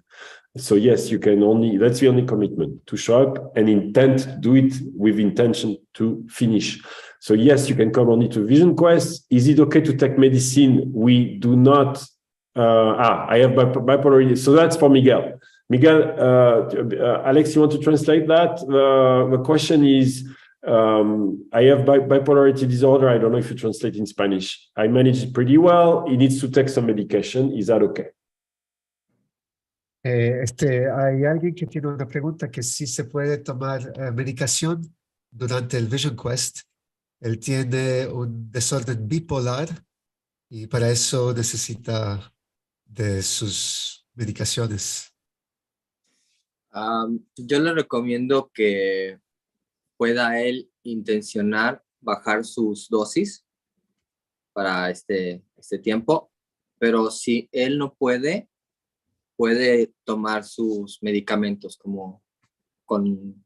S1: So yes, you can only, that's the only commitment, to show up and intend to do it with intention to finish. So yes, you can come only to Vision Quest. Is it okay to take medicine? We do not, I have bipolarity. So that's for Miguel. Miguel, Alex, you want to translate that? The question is, I have bipolarity disorder. I don't know if you translate in Spanish. I manage it pretty well. He needs to take some medication. Is that okay?
S3: Hay alguien que tiene una pregunta que si se puede tomar medicación durante el Vision Quest. Él tiene un desorden bipolar y para eso necesita de sus medicaciones.
S2: Yo le recomiendo que pueda él intencionar bajar sus dosis para este tiempo, pero si él no puede tomar sus medicamentos como con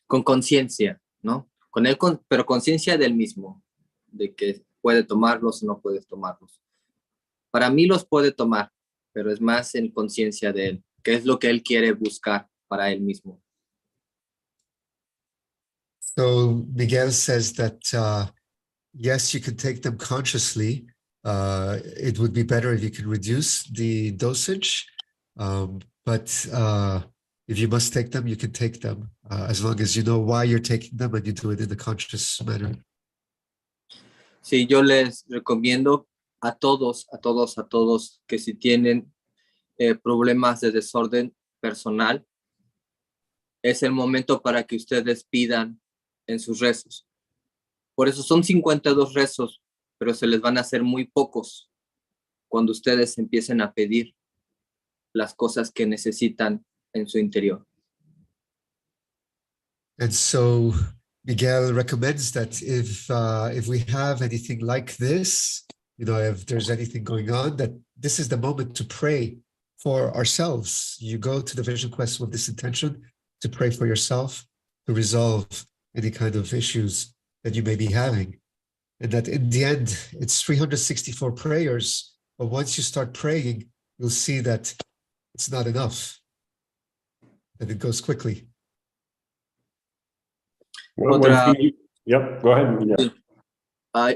S2: conciencia, ¿no? Con él, pero conciencia del mismo, de que puede tomarlos o no puede tomarlos. Para mí los puede tomar, pero es más en conciencia de él, que es lo que él quiere buscar para él mismo.
S3: So Miguel says that yes, you can take them consciously. It would be better if you can reduce the dosage, but if you must take them, you can take them as long as you know why you're taking them and you do it in a conscious manner.
S2: Sí, yo les recomiendo a todos que si tienen problemas de desorden personal, es el momento para que ustedes pidan en sus rezos. Por eso son 52 rezos, pero se les van a hacer muy pocos cuando ustedes empiecen a pedir las cosas que necesitan en su interior.
S3: And so Miguel recommends that if we have anything like this, you know, if there's anything going on, that this is the moment to pray for ourselves. You go to the Vision Quest with this intention to pray for yourself, to resolve any kind of issues that you may be having. And that in the end, it's 364 prayers, but once you start praying, you'll see that it's not enough, that it goes quickly.
S1: Yep, go ahead. Yeah.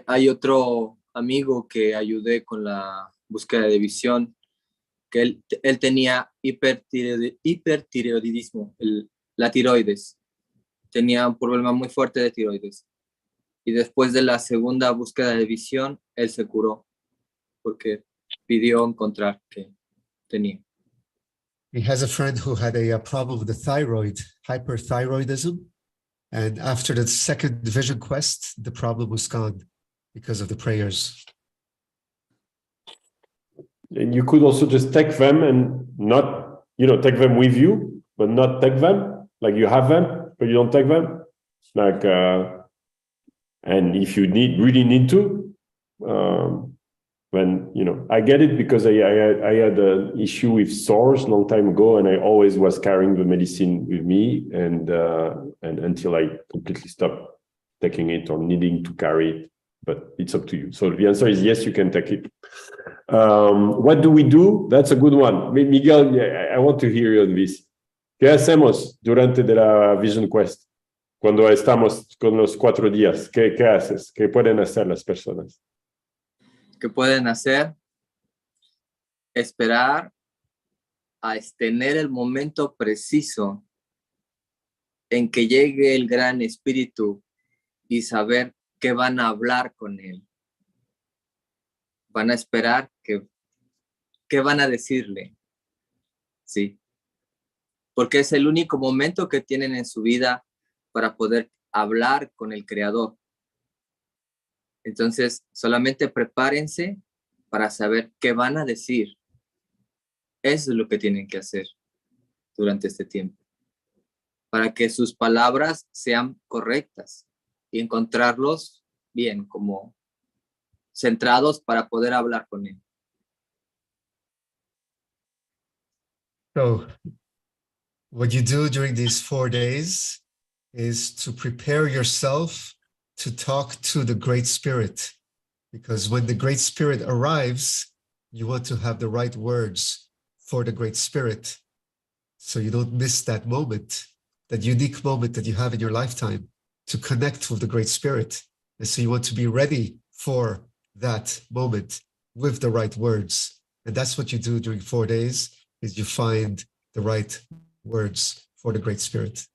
S2: Hay otro amigo que ayudé con la búsqueda de visión, que él tenía hipertiroidismo, la tiroides. Tenía un problema muy fuerte de tiroides. Y después de la segunda búsqueda de visión, él se curó porque pidió encontrar que tenía.
S3: He has a friend who had a problem with the thyroid, hyperthyroidism. And after the second Vision Quest, the problem was gone because of the prayers.
S1: And you could also just take them and not, take them with you, but not take them. Like you have them, but you don't take them. Like, and if you really need to, then, I get it because I had an issue with sores a long time ago, and I always was carrying the medicine with me, and until I completely stopped taking it or needing to carry it. but it's up to you. So the answer is yes, you can take it. What do we do? That's a good one. Miguel, I want to hear you on this. ¿Qué hacemos durante de la Vision Quest? Cuando estamos con los 4 días, ¿qué haces? ¿Qué pueden hacer las personas?
S2: ¿Qué pueden hacer? Esperar a tener el momento preciso en que llegue el Gran Espíritu y saber qué van a hablar con él. Van a esperar qué van a decirle. Sí. Porque es el único momento que tienen en su vida para poder hablar con el Creador. Entonces, solamente prepárense para saber qué van a decir. Eso es lo que tienen que hacer durante este tiempo. Para que sus palabras sean correctas y encontrarlos bien, como centrados para poder hablar con él.
S3: So, what you do during these 4 days is to prepare yourself to talk to the Great Spirit. Because when the Great Spirit arrives, you want to have the right words for the Great Spirit. So you don't miss that moment, that unique moment that you have in your lifetime to connect with the Great Spirit. And so you want to be ready for that moment with the right words. And that's what you do during 4 days, is you find the right words for the Great Spirit.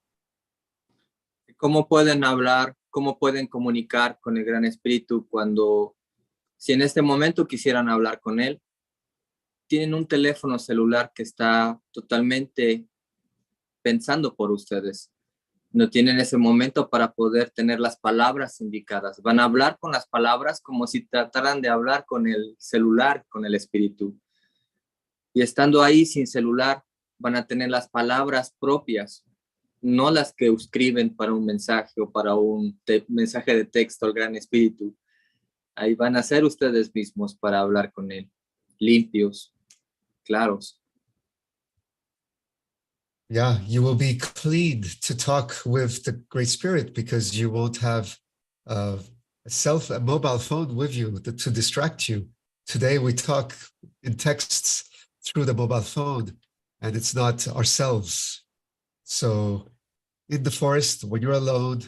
S2: ¿Cómo pueden hablar, cómo pueden comunicar con el Gran Espíritu cuando, si en este momento quisieran hablar con él, tienen un teléfono celular que está totalmente pensando por ustedes? No tienen ese momento para poder tener las palabras indicadas. Van a hablar con las palabras como si trataran de hablar con el celular, con el espíritu. Y estando ahí sin celular, van a tener las palabras propias, no las que escriben para un mensaje o para un mensaje de texto al Gran Espíritu. Ahí van a ser ustedes mismos para hablar con él, limpios, claros.
S3: Yeah, you will be cleaned to talk with the Great Spirit because you won't have a mobile phone with you to distract you. Today we talk in texts through the mobile phone, and it's not ourselves. So in the forest, when you're alone,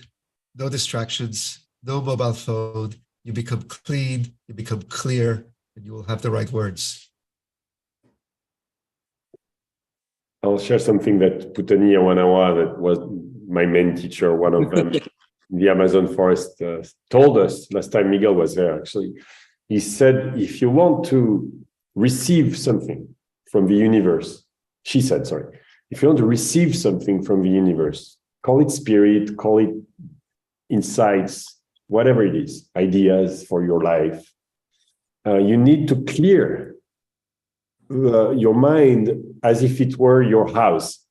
S3: no distractions, no mobile phone, you become clean, you become clear, and you will have the right words.
S1: I'll share something that Putani Awanawa, that was my main teacher, one of them, in the Amazon forest, told us last time Miguel was there, actually. He said, if you want to receive something from the universe, she said, sorry, if you want to receive something from the universe, call it spirit, call it insights, whatever it is, ideas for your life, you need to clear your mind as if it were your house.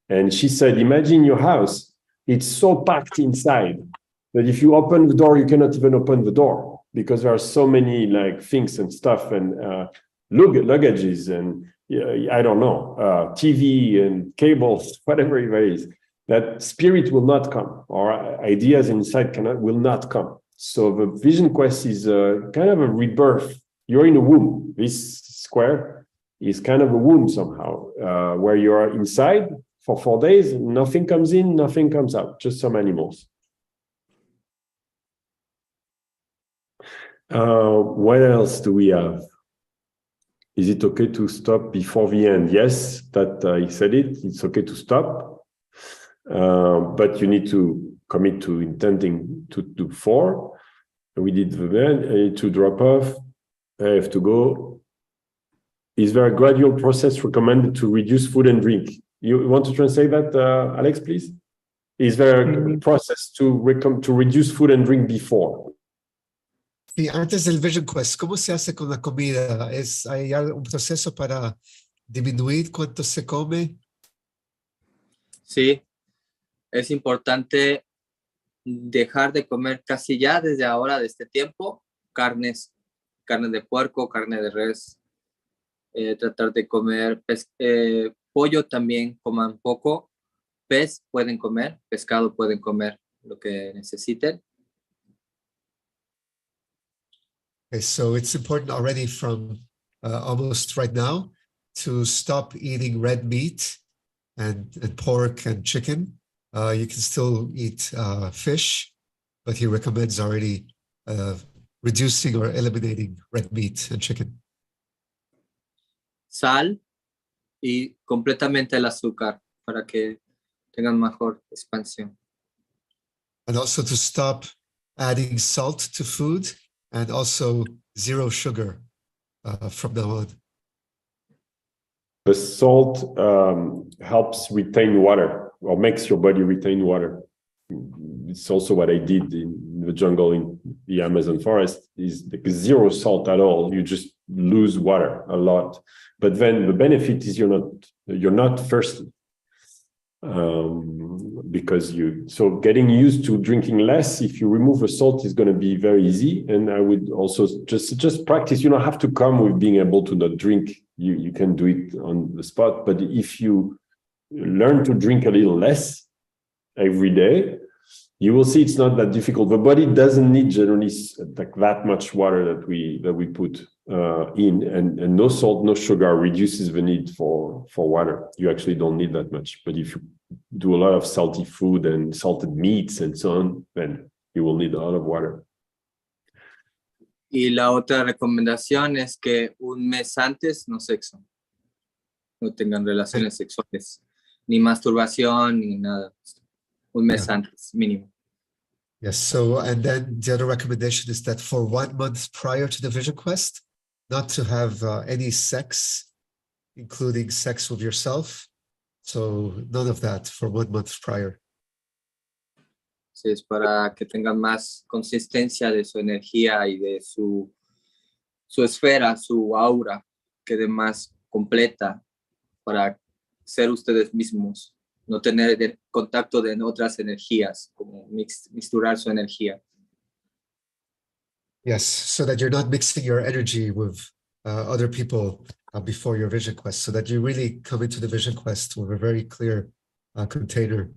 S1: And she said, imagine your house. It's so packed inside that if you open the door, you cannot even open the door because there are so many like things and stuff and luggages and I don't know, TV and cables, whatever it is, that spirit will not come, or ideas inside will not come. So the Vision Quest is kind of a rebirth. You're in a womb. This square is kind of a womb somehow, where you are inside for 4 days, nothing comes in, nothing comes out, just some animals. What else do we have? Is it okay to stop before the end? Yes, that he said it. It's okay to stop, but you need to commit to intending to do 4. We did the bed. I need to drop off. I have to go. Is there a gradual process recommended to reduce food and drink? You want to translate that, Alex, please? Is there a process to reduce food and drink before?
S3: Sí, antes del Vision Quest, ¿cómo se hace con la comida? ¿Hay un proceso para disminuir cuánto se come?
S2: Sí, es importante dejar de comer casi ya desde ahora, de este tiempo, carne de puerco, carne de res, tratar de comer pollo también coman poco, pez pueden comer, pescado pueden comer lo que necesiten.
S3: Okay, so it's important already from almost right now to stop eating red meat and pork and chicken. You can still eat fish, but he recommends already reducing or eliminating red meat and chicken.
S2: Sal y completamente el azúcar para que tengan mejor expansión.
S3: And also to stop adding salt to food and also zero sugar from now on.
S1: The salt helps retain water or makes your body retain water. It's also what I did in the jungle in the Amazon forest. Is zero salt at all. You just lose water a lot. But then the benefit is you're not thirsty. Because getting used to drinking less, if you remove the salt, is going to be very easy. And I would also just practice. You don't have to come with being able to not drink. You can do it on the spot. But if you learn to drink a little less every day, you will see it's not that difficult. The body doesn't need generally like that much water that we put in, and no salt, no sugar reduces the need for water. You actually don't need that much. But if you do a lot of salty food and salted meats and so on, then you will need a lot of water.
S2: Y la otra recomendación es que un mes antes no sexo. No tengan relaciones sexuales, ni masturbación, ni nada. Un mes antes, mínimo.
S3: Yes. So, and then the other recommendation is that for 1 month prior to the Vision Quest, not to have any sex, including sex with yourself. So none of that for 1 month prior.
S2: Sí, es para que tengan más consistencia de su energía y de su esfera, su aura, quede más completa para ser ustedes mismos. No tener contacto de otras energías, como mixturar su energía.
S3: Yes, so that you're not mixing your energy with other people before your Vision Quest, so that you really come into the Vision Quest with a very clear container.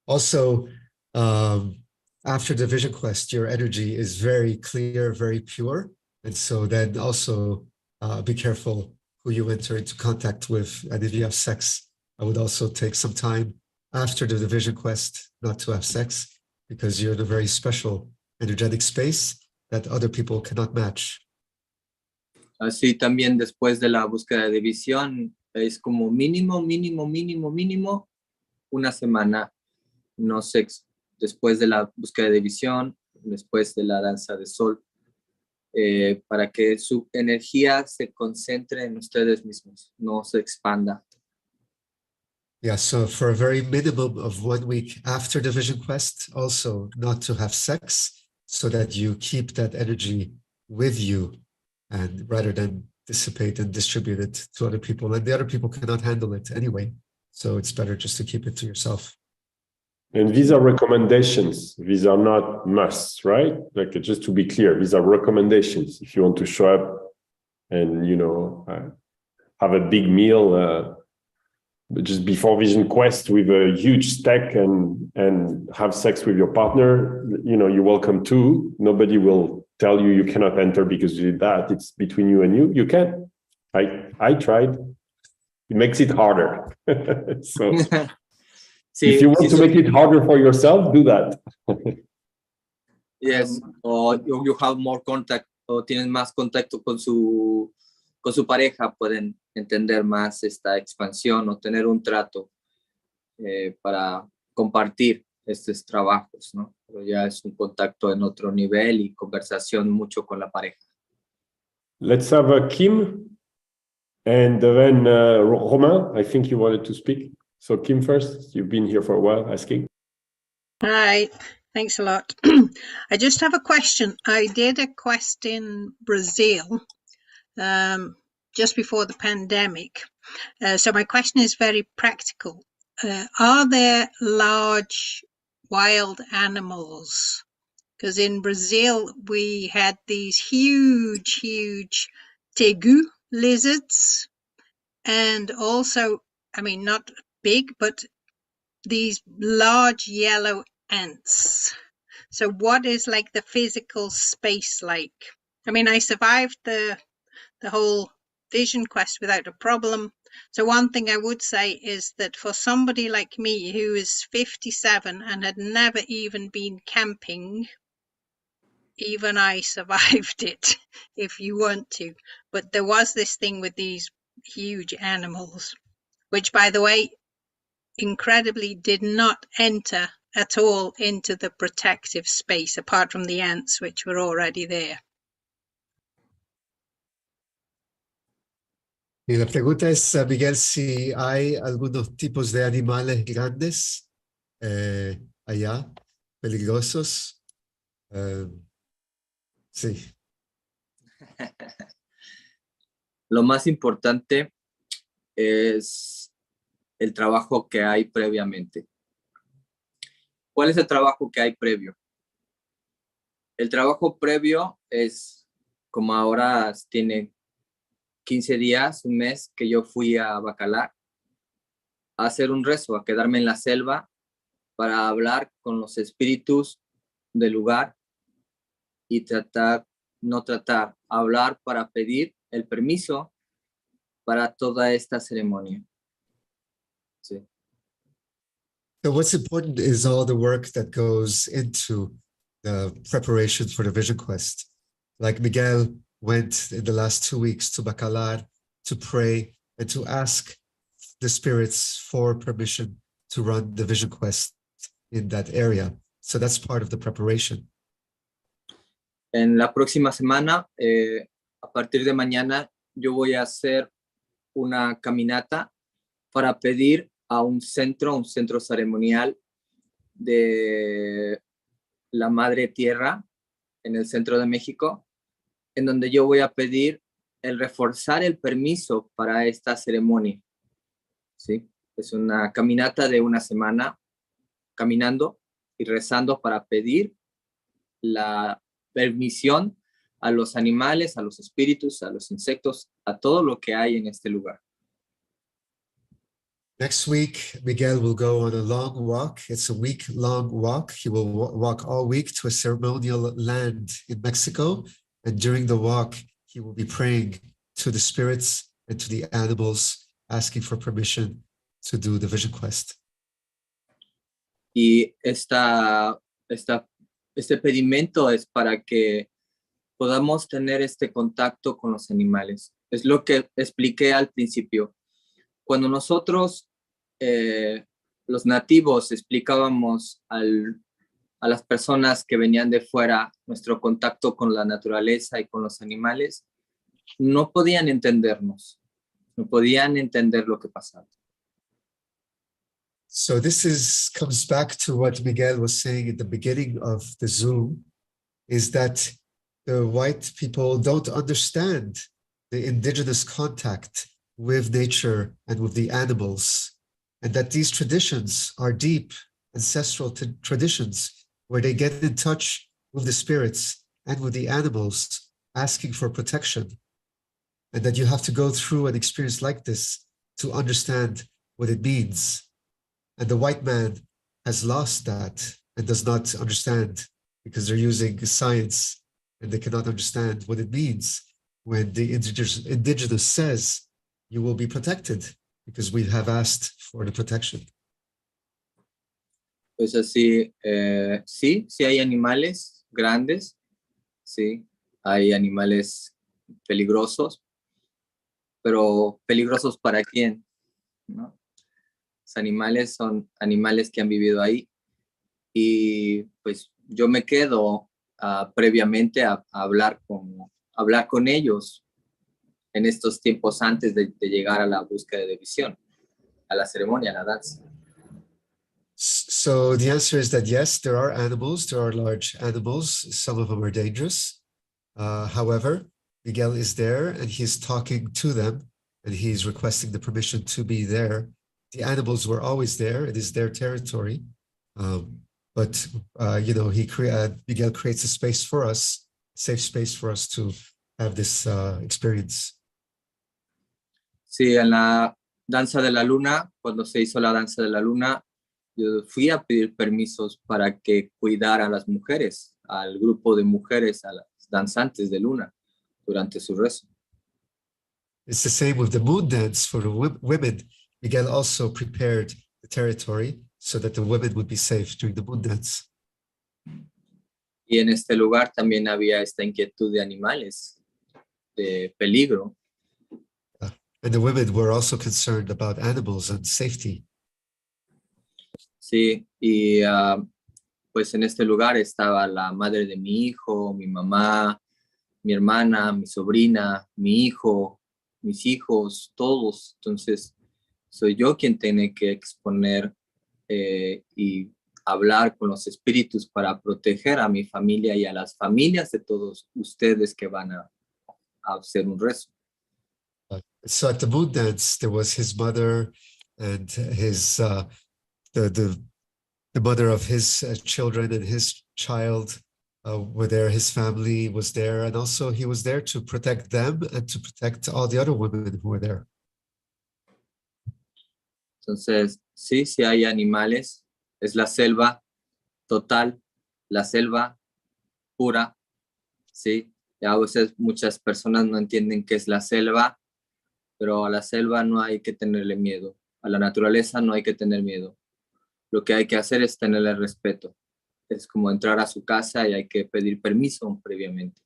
S3: Also, after the Vision Quest, your energy is very clear, very pure. And so then also be careful who you enter into contact with. And if you have sex, I would also take some time after the Vision Quest not to have sex, because you're in a very special energetic space that other people cannot match.
S2: Así también después de la búsqueda de visión, es como mínimo una semana no sexo. Después de la búsqueda de visión, después de la danza de sol, para que su energía se concentre en ustedes mismos, no se expanda.
S3: Yeah, so for a very minimum of 1 week after the Vision Quest, also not to have sex, so that you keep that energy with you, and rather than dissipate and distribute it to other people. And the other people cannot handle it anyway. So it's better just to keep it to yourself.
S1: And these are recommendations. These are not musts, right? Like, just to be clear, these are recommendations. If you want to show up and, have a big meal just before Vision Quest with a huge stack and have sex with your partner, you're welcome to. Nobody will tell you cannot enter because you did that. It's between you and you. You can. I tried. It makes it harder. So
S2: Sí,
S1: if you want to make it harder for yourself, do that.
S2: Yes, or you have more contact, o tienen más contacto con su pareja, pueden entender más esta expansión o tener un trato para compartir estos trabajos, ¿no? Pero ya es un contacto en otro nivel y conversación mucho con la pareja.
S1: Let's have Kim, and then Romain, I think you wanted to speak. So Kim first, you've been here for a while asking.
S6: Hi, thanks a lot. I just have a question. I did a quest in Brazil just before the pandemic. So my question is very practical. Are there large wild animals? Because in Brazil, we had these huge tegu lizards, and also, I mean, not big, but these large yellow ants. So what is like the physical space like I mean, I survived the whole vision quest without a problem. So one thing I would say is that for somebody like me who is 57 and had never even been camping, even I survived it, if you want to. But there was this thing with these huge animals, which, by the way, incredibly did not enter at all into the protective space, apart from the ants, which were already there.
S3: Y la pregunta es, Miguel, si hay algunos tipos de animales grandes allá, peligrosos. Sí.
S2: Lo más importante es el trabajo que hay previamente. ¿Cuál es el trabajo que hay previo? El trabajo previo es, como ahora tiene 15 días, un mes, que yo fui a Bacalar a hacer un rezo, a quedarme en la selva para hablar con los espíritus del lugar y hablar para pedir el permiso para toda esta ceremonia. Sí.
S3: So what's important is all the work that goes into the preparation for the Vision Quest. Like Miguel went in the last 2 weeks to Bacalar to pray and to ask the spirits for permission to run the Vision Quest in that area. So that's part of the preparation.
S2: En la próxima semana, a partir de mañana, yo voy a hacer una caminata para pedir a un centro ceremonial de la Madre Tierra en el centro de México, en donde yo voy a pedir el reforzar el permiso para esta ceremonia. ¿Sí? Es una caminata de una semana caminando y rezando para pedir la permisión a los animales, a los espíritus, a los insectos, a todo lo que hay en este lugar.
S3: Next week, Miguel will go on a long walk. It's a week-long walk. He will walk all week to a ceremonial land in Mexico. And during the walk, he will be praying to the spirits and to the animals, asking for permission to do the Vision Quest.
S2: Y este pedimento es para que podamos tener este contacto con los animales. Es lo que expliqué al principio. Cuando nosotros, los nativos, explicábamos a las personas que venían de fuera nuestro contacto con la naturaleza y con los animales, no podían entendernos, no podían entender lo que pasaba.
S3: So this comes back to what Miguel was saying at the beginning of the Zoom, is that the white people don't understand the indigenous contact with nature and with the animals, and that these traditions are deep ancestral traditions where they get in touch with the spirits and with the animals, asking for protection, and that you have to go through an experience like this to understand what it means. And the white man has lost that and does not understand, because they're using science and they cannot understand what it means when the indigenous says, you will be protected because we have asked for the protection.
S2: Pues así, sí hay animales grandes, sí, hay animales peligrosos, pero ¿peligrosos para quién? ¿No? Los animales son animales que han vivido ahí y pues yo me quedo previamente a hablar con ellos en estos tiempos antes de llegar a la búsqueda de visión, a la ceremonia, a la danza.
S3: So the answer is that yes, there are animals, there are large animals, some of them are dangerous. However, Miguel is there and he's talking to them and he's requesting the permission to be there. The animals were always there, it is their territory. But Miguel creates a space for us, safe space for us to have this experience.
S2: Sí, en la danza de la luna, cuando se hizo la danza de la luna, yo fui a pedir permisos para que cuidara a las mujeres, al grupo de mujeres, a las danzantes de luna durante su rezo.
S3: It's the same with the moon dance for the women. Miguel also prepared the territory so that the women would be safe during the moon dance.
S2: Y en este lugar también había esta inquietud de animales, de peligro.
S3: And the women were also concerned about animals and safety.
S2: Sí, y pues en este lugar estaba la madre de mi hijo, mi mamá, mi hermana, mi sobrina, mi hijo, mis hijos, todos. Entonces, soy yo quien tiene que exponer y hablar con los espíritus para proteger a mi familia y a las familias de todos ustedes que van a hacer un rezo.
S3: So at the moon dance, there was his mother and his the mother of his children and his child were there. His family was there, and also he was there to protect them and to protect all the other women who were there.
S2: Entonces, sí, sí hay animales. Es la selva total, la selva pura, sí. Y a veces muchas personas no entienden qué es la selva, pero a la selva no hay que tenerle miedo. A la naturaleza no hay que tener miedo. Lo que hay que hacer es tenerle respeto. Es como entrar a su casa y hay que pedir permiso previamente.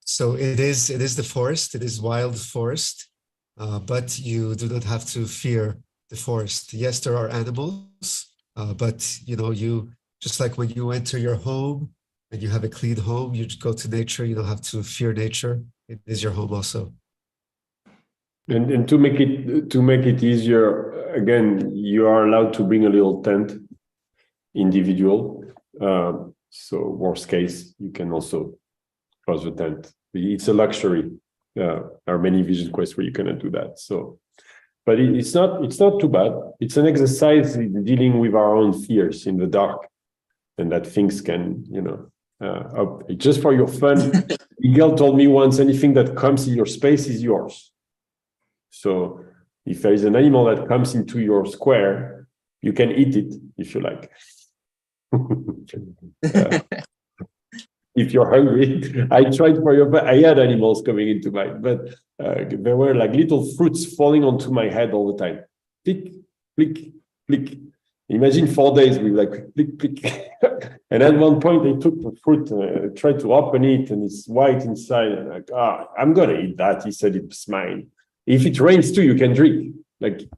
S3: So it is the forest, it is wild forest, but you do not have to fear the forest. Yes, there are animals, but you just like when you enter your home and you have a clean home, you go to nature, you don't have to fear nature. It is your home also.
S1: And to make it easier, again, you are allowed to bring a little tent, individual. So worst case, you can also close the tent. It's a luxury. There are many vision quests where you cannot do that. So, but it's not too bad. It's an exercise in dealing with our own fears in the dark, and that things can, just for your fun. Miguel told me once, anything that comes in your space is yours. So if there is an animal that comes into your square, you can eat it if you like. If you're hungry, I tried I had animals coming into mine, but there were like little fruits falling onto my head all the time. Click, click, click. Imagine 4 days with like click, click. And at one point they took the fruit, tried to open it, and it's white inside. And like, I'm gonna eat that. He said it's mine. If it rains too, you can drink like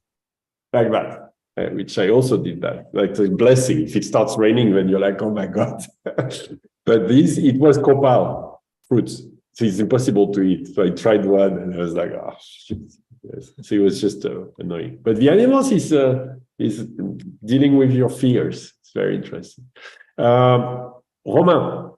S1: that, which I also did that. Like a blessing. If it starts raining, then you're like, oh my God. But it was copal fruits, so it's impossible to eat. So I tried one, and I was like, oh shit. Yes. So it was just annoying. But the animals is dealing with your fears. It's very interesting. Romain.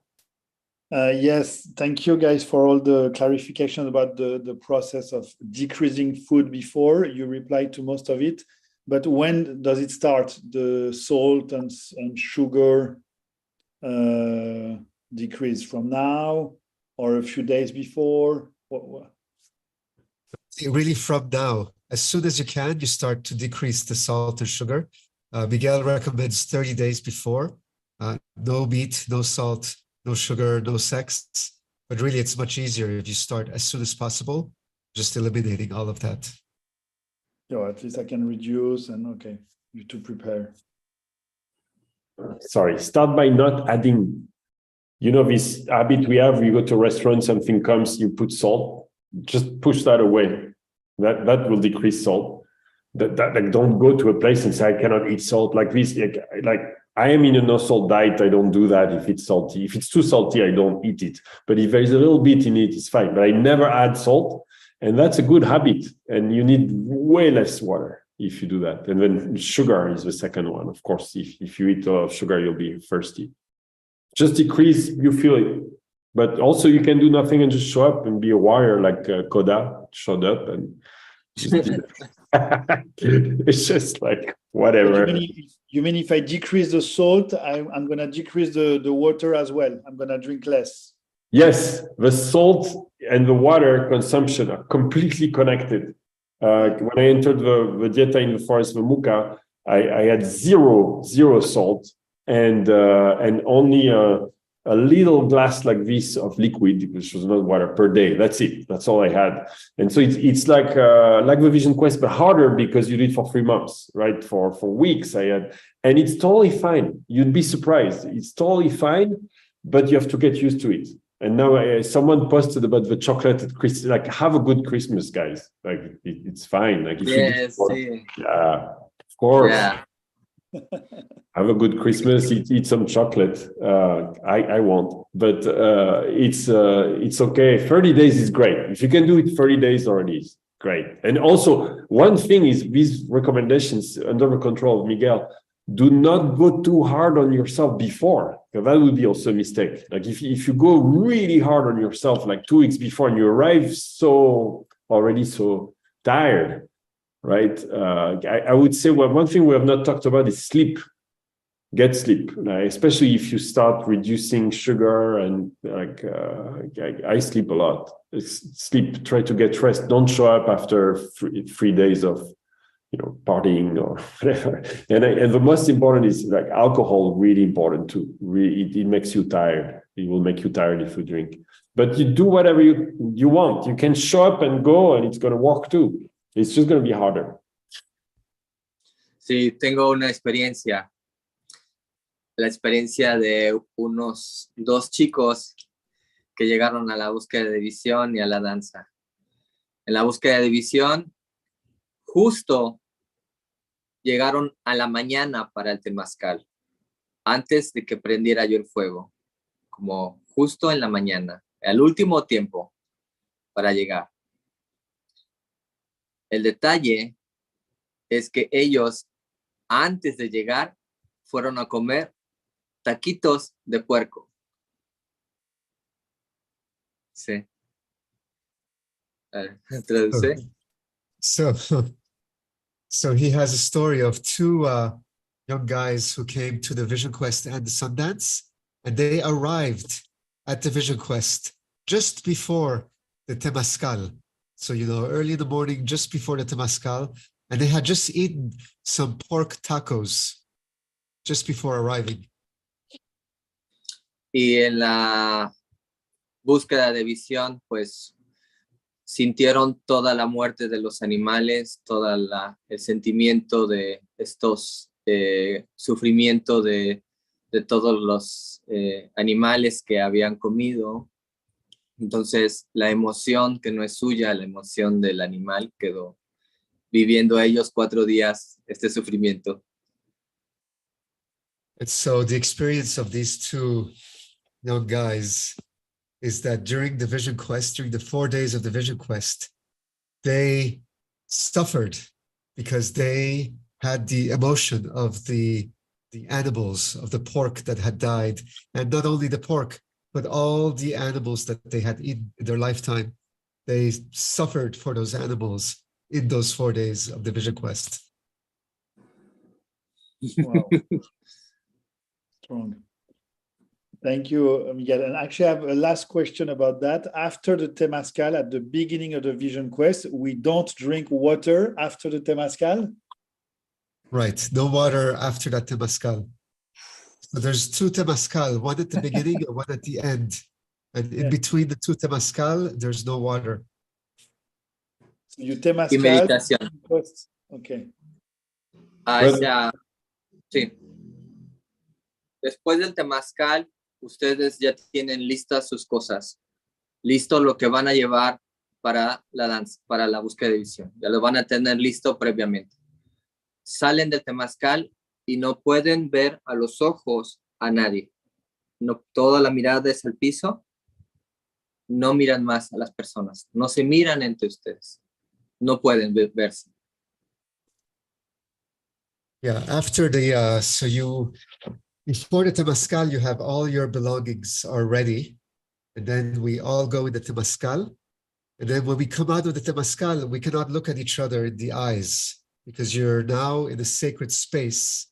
S7: Yes, thank you guys for all the clarification about the process of decreasing food before. You replied to most of it, but when does it start? The salt and sugar decrease from now or a few days before? What?
S3: Really from now. As soon as you can, you start to decrease the salt and sugar. Miguel recommends 30 days before. No meat, no salt, no sugar, no sex. But really, it's much easier if you start as soon as possible, just eliminating all of that.
S7: At least I can reduce and okay, you to prepare.
S1: Sorry, start by not adding, this habit we have, we go to a restaurant, something comes, you put salt, just push that away. That will decrease salt. That like, don't go to a place and say, I cannot eat salt like this. Like I am in a no salt diet, I don't do that if it's salty. If it's too salty, I don't eat it. But if there's a little bit in it, it's fine. But I never add salt. And that's a good habit. And you need way less water if you do that. And then sugar is the second one. Of course, if you eat a lot of sugar, you'll be thirsty. Just decrease, you feel it. But also you can do nothing and just show up and be a warrior like Koda showed up and just did it. It's just like whatever.
S7: You mean if I decrease the salt, I'm going to decrease the water as well? I'm going to drink less?
S1: Yes, the salt and the water consumption are completely connected. When I entered the dieta in the forest of Muka, I had zero salt and only a little glass like this of liquid, which was not water, per day. That's it. That's all I had. And so it's like the Vision Quest, but harder because you do it for 3 months, right? For weeks I had, and it's totally fine. You'd be surprised. It's totally fine, but you have to get used to it. And now someone posted about the chocolate at Christmas. Like, have a good Christmas, guys. Like, it's fine. Like, if
S2: Yes,
S1: yeah, of course.
S2: Yeah.
S1: Have a good Christmas. Eat some chocolate. I won't, but it's okay. 30 days is great. If you can do it 30 days already, is great. And also, one thing is these recommendations under the control of Miguel. Do not go too hard on yourself before, because that would be also a mistake. Like if you go really hard on yourself, like 2 weeks before, and you arrive so tired, right? I would say one thing we have not talked about is sleep. Get sleep, especially if you start reducing sugar and I sleep a lot. Sleep. Try to get rest. Don't show up after 3 days of partying or whatever. And the most important is like alcohol, really important too. It makes you tired. It will make you tired if you drink. But you do whatever you want. You can show up and go, and it's going to work too. It's just going to be harder.
S2: Sí, tengo una experiencia. La experiencia de unos 2 chicos que llegaron a la búsqueda de visión y a la danza. En la búsqueda de visión, justo llegaron a la mañana para el temazcal, antes de que prendiera yo el fuego, como justo en la mañana, al último tiempo para llegar. El detalle es que ellos, antes de llegar, fueron a comer taquitos de puerco. Sí. ¿Traduce?
S3: So he has a story of 2 young guys who came to the Vision Quest and the Sundance, and they arrived at the Vision Quest just before the Temazcal. So, early in the morning, just before the Temazcal, and they had just eaten some pork tacos just before arriving.
S2: Y en la búsqueda de visión, pues sintieron toda la muerte de los animales, el sentimiento de estos sufrimiento de todos los animales que habían comido. Entonces, la emoción que no es suya, la emoción del animal, quedó viviendo ellos 4 días este sufrimiento.
S3: And so the experience of these 2 young guys is that during the Vision Quest, during the 4 days of the Vision Quest, they suffered because they had the emotion of the animals, of the pork that had died. And not only the pork, but all the animals that they had eaten in their lifetime. They suffered for those animals in those 4 days of the Vision Quest.
S7: Wow. Strong. Thank you, Miguel. And actually, I have a last question about that. After the Temazcal, at the beginning of the Vision Quest, we don't drink water after the Temazcal?
S3: Right. No water after that Temazcal. So there's 2 Temazcal, one at the beginning and one at the end. And in between the 2 Temazcal, there's no water.
S7: So you Temazcal.
S2: Y meditación.
S7: Okay.
S2: Sí. Después del temazcal, ustedes ya tienen listas sus cosas, listo lo que van a llevar para la danza, para la búsqueda de visión. Ya lo van a tener listo previamente. Salen del temazcal y no pueden ver a los ojos a nadie. No, toda la mirada es al piso. No miran más a las personas. No se miran entre ustedes. No pueden verse.
S3: Yeah, after the, before the Temazcal, you have all your belongings are ready. And then we all go in the Temazcal. And then when we come out of the Temazcal, we cannot look at each other in the eyes because you're now in a sacred space.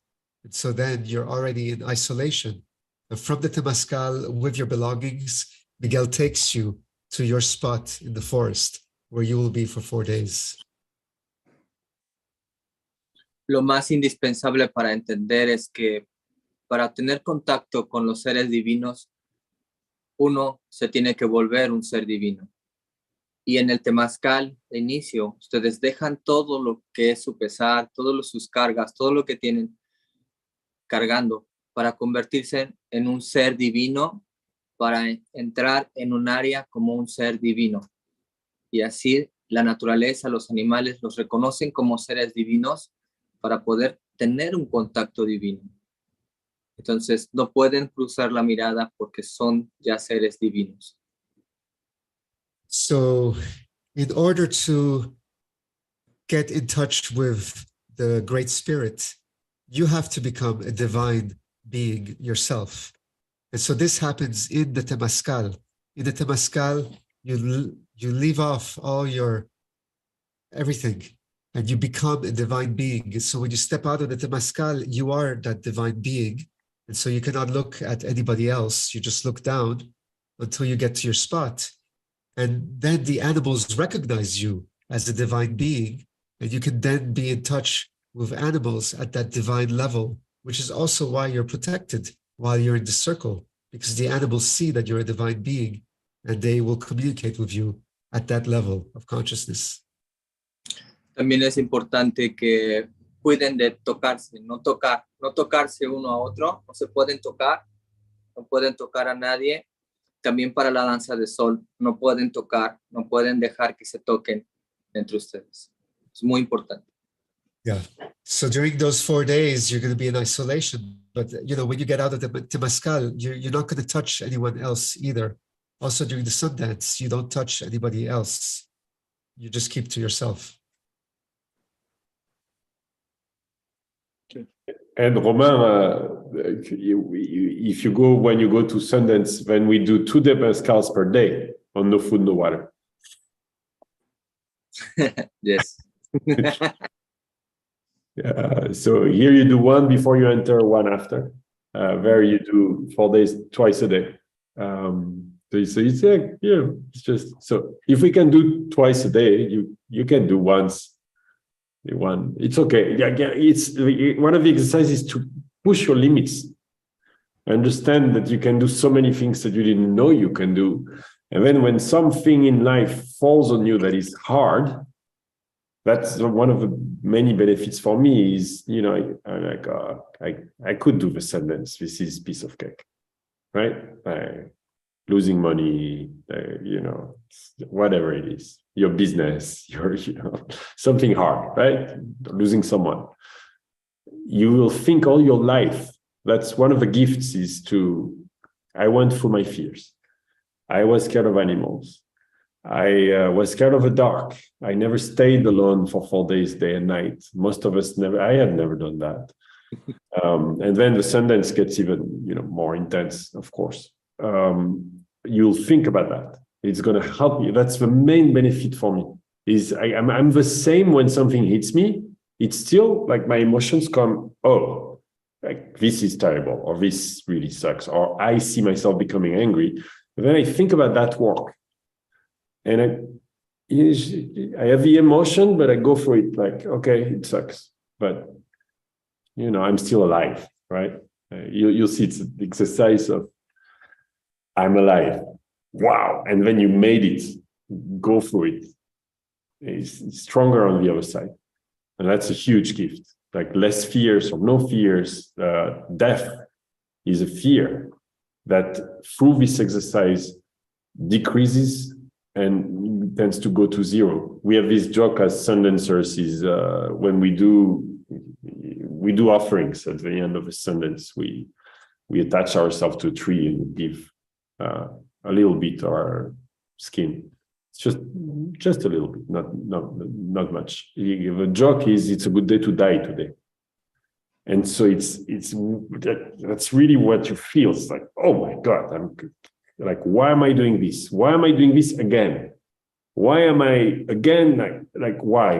S3: And so then you're already in isolation. And from the Temazcal with your belongings, Miguel takes you to your spot in the forest where you will be for 4 days.
S2: Lo más indispensable para entender es que para tener contacto con los seres divinos uno se tiene que volver un ser divino. Y en el temazcal de inicio, ustedes dejan todo lo que es su pesar, todas sus cargas, todo lo que tienen cargando para convertirse en un ser divino, para entrar en un área como un ser divino. Y así la naturaleza, los animales los reconocen como seres divinos para poder tener un contacto divino. Entonces no pueden cruzar la mirada porque son ya seres divinos.
S3: So, in order to get in touch with the Great Spirit, you have to become a divine being yourself. And so this happens in the Temazcal. In the Temazcal, you leave off all your everything and you become a divine being. And so when you step out of the Temazcal, you are that divine being. And so you cannot look at anybody else. You just look down until you get to your spot. And then the animals recognize you as a divine being. And you can then be in touch with animals at that divine level, which is also why you're protected while you're in the circle, because the animals see that you're a divine being and they will communicate with you at that level of consciousness.
S2: También es importante que cuiden de tocarse, no tocarse uno a otro, no se pueden tocar, no pueden tocar a nadie. También para la danza de sol, no pueden tocar, no pueden dejar que se toquen entre ustedes. Es muy importante.
S3: Yeah. So during those 4 days, you're going to be in isolation. But, when you get out of the Temazcal, you're not going to touch anyone else either. Also, during the sun dance, you don't touch anybody else. You just keep to yourself.
S1: And Romain, if you go, when you go to Sundance, then we do 2 Temazcals per day on no food, no water.
S2: Yes.
S1: So here you do one before you enter, one after. There you do 4 days, twice a day. So it's just so if we can do twice a day, you can do once. It's okay. Yeah, it's one of the exercises to push your limits. Understand that you can do so many things that you didn't know you can do, and then when something in life falls on you that is hard, that's one of the many benefits for me. Is I could do the sentence. This is piece of cake, right? Losing money, whatever it is, your business, something hard, right? Losing someone. You will think all your life. That's one of the gifts is I went through my fears. I was scared of animals. I was scared of the dark. I never stayed alone for 4 days, day and night. Most of us never, I had never done that. And then the Sundance gets even, more intense, of course. You'll think about that. It's going to help you. That's the main benefit for me. Is I'm the same when something hits me. It's still like my emotions come. Oh, like this is terrible, or this really sucks, or I see myself becoming angry. But then I think about that work, and I have the emotion, but I go for it. Like, okay, it sucks, but I'm still alive, right? You'll see it's the exercise of I'm alive. Wow. And then you made it. Go through it. It's stronger on the other side. And that's a huge gift. Like less fears or no fears. Death is a fear that through this exercise decreases and tends to go to zero. We have this joke as Sundancers is when we do offerings at the end of a Sundance, we attach ourselves to a tree and give a little bit our skin. It's just a little bit, not much. The joke is it's a good day to die today. And so that's really what you feel. It's like, oh my God, I'm like, why am I doing this? Why am I doing this again? Why am I again like why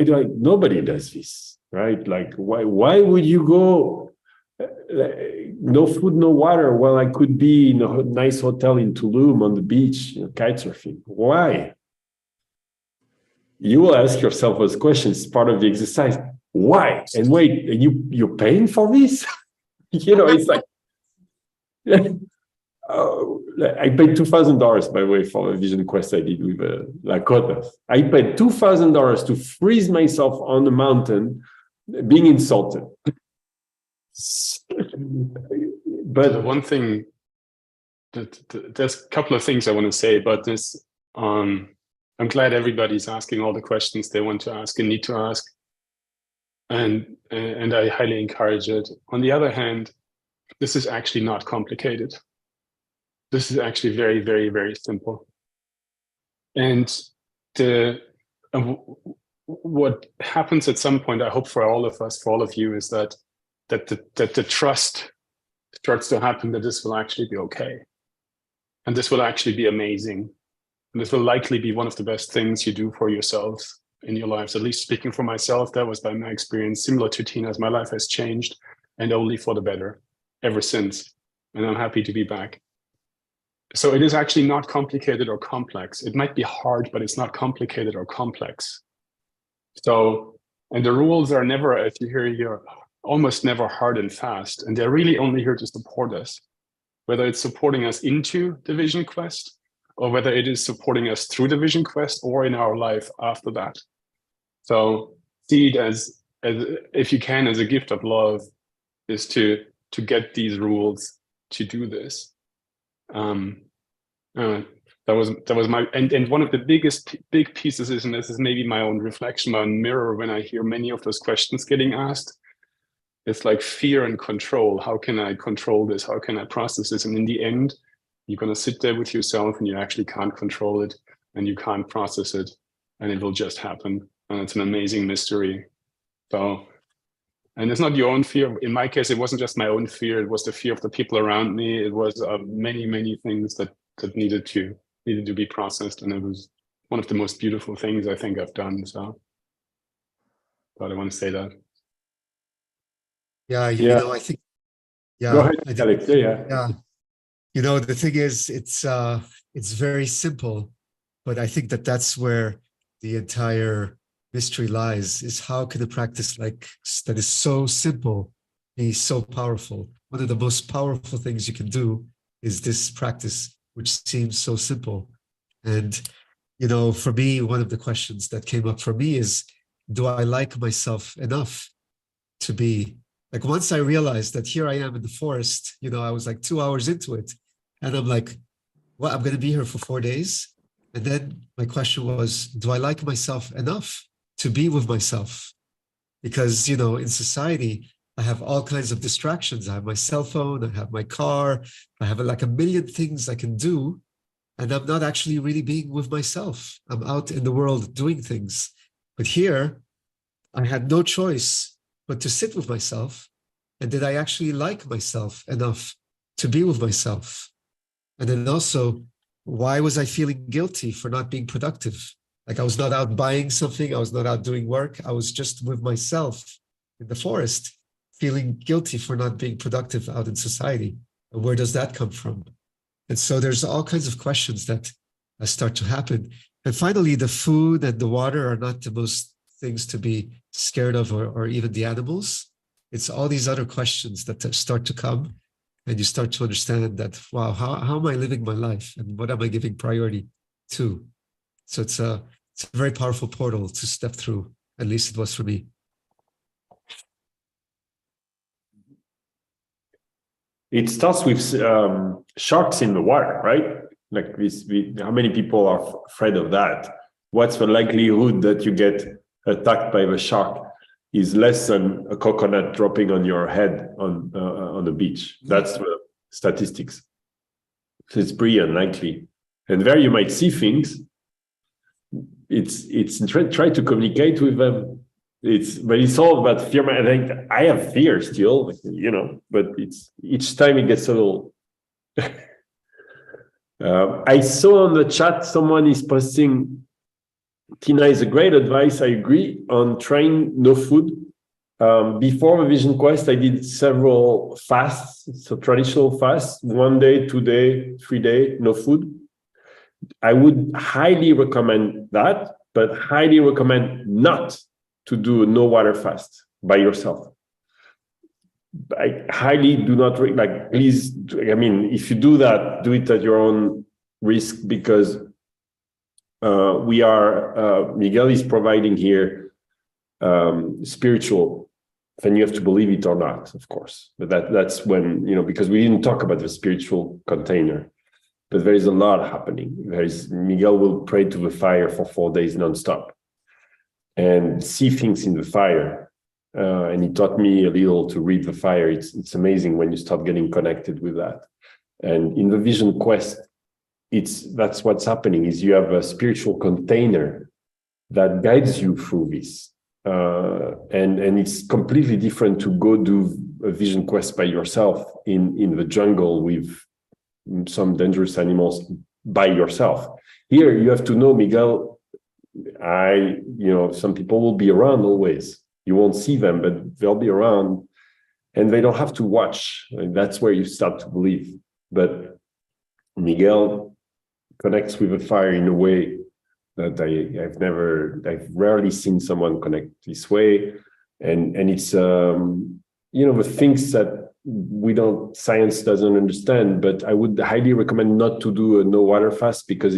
S1: do I nobody does this, right? Like why would you go no food, no water? Well, I could be in a nice hotel in Tulum on the beach, kite surfing. Why? You will ask yourself those questions, part of the exercise. Why? And wait, you're paying for this? It's like I paid $2,000, by the way, for a vision quest I did with Lakotas. I paid $2,000 to freeze myself on the mountain, being insulted. But
S8: the one thing, there's a couple of things I want to say about this. I'm glad everybody's asking all the questions they want to ask and need to ask. And I highly encourage it. On the other hand, this is actually not complicated. This is actually very, very, very simple. And what happens at some point, I hope for all of us, for all of you, is that the trust starts to happen that this will actually be okay. And this will actually be amazing. And this will likely be one of the best things you do for yourselves in your lives. At least speaking for myself, that was by my experience, similar to Tina's. My life has changed, and only for the better ever since. And I'm happy to be back. So it is actually not complicated or complex. It might be hard, but it's not complicated or complex. So, and the rules are never, if you hear here, almost never hard and fast. And they're really only here to support us, whether it's supporting us into the vision quest, or whether it is supporting us through the vision quest or in our life after that. So see it as if you can, as a gift of love, is to get these rules to do this. That was my, and one of the big pieces is, and this is maybe my own reflection, my own mirror, when I hear many of those questions getting asked, it's like fear and control. How can I control this? How can I process this? And in the end, you're going to sit there with yourself and you actually can't control it and you can't process it, and it will just happen. And it's an amazing mystery. So, and it's not your own fear. In my case, it wasn't just my own fear. It was the fear of the people around me. It was many, many things that needed to be processed. And it was one of the most beautiful things I think I've done. So but I want to say that.
S3: Yeah, you
S1: Yeah.
S3: know, I think, yeah.
S1: Go ahead,
S3: I think-
S1: Alex. Yeah.
S3: Yeah. You know, the thing is, it's very simple, but I think that that's where the entire mystery lies, is how can a practice like that is so simple be so powerful? One of the most powerful things you can do is this practice, which seems so simple. And, you know, for me, one of the questions that came up for me is, do I like myself enough to be, like, once I realized that here I am in the forest, you know, I was like 2 hours into it, and I'm like, well, I'm going to be here for 4 days. And then my question was, do I like myself enough to be with myself? Because, you know, in society, I have all kinds of distractions. I have my cell phone, I have my car, I have like a million things I can do. And I'm not actually really being with myself. I'm out in the world doing things. But here, I had no choice but to sit with myself. And did I actually like myself enough to be with myself? And then also, why was I feeling guilty for not being productive? Like, I was not out buying something. I was not out doing work. I was just with myself in the forest, feeling guilty for not being productive out in society. And where does that come from? And so there's all kinds of questions that start to happen. And finally, the food and the water are not the most things to be scared of, or even the animals. It's all these other questions that start to come. And you start to understand that, wow, how am I living my life? And what am I giving priority to? So it's a very powerful portal to step through. At least it was for me.
S1: It starts with sharks in the water, right? Like this, how many people are afraid of that? What's the likelihood that you get attacked by the shark is less than a coconut dropping on your head on the beach. That's the statistics. So it's pretty unlikely. And there you might see things. It's try to communicate with them. But it's all about fear. I think I have fear still, you know, but it's each time it gets a little. I saw on the chat someone is posting, Tina is a great advice. I agree on trying no food. Before the Vision Quest, I did several fasts, so traditional fasts, 1 day, 2 day, 3 day, no food. I would highly recommend that, but highly recommend not to do a no water fast by yourself. I highly do not like. Please, I mean, if you do that, do it at your own risk, because we are. Miguel is providing here spiritual. Then you have to believe it or not, of course. But that's when, because we didn't talk about the spiritual container. But there is a lot happening. Miguel will pray to the fire for 4 days nonstop and see things in the fire. And he taught me a little to read the fire. It's amazing when you start getting connected with that. And in the Vision Quest, that's what's happening, is you have a spiritual container that guides you through this. And it's completely different to go do a Vision Quest by yourself in the jungle with some dangerous animals by yourself. Here you have to know, Miguel, some people will be around always. You won't see them, but they'll be around, and they don't have to watch. And that's where you start to believe. But Miguel connects with the fire in a way that I've rarely seen someone connect this way. And it's, the things that science doesn't understand, but I would highly recommend not to do a no water fast, because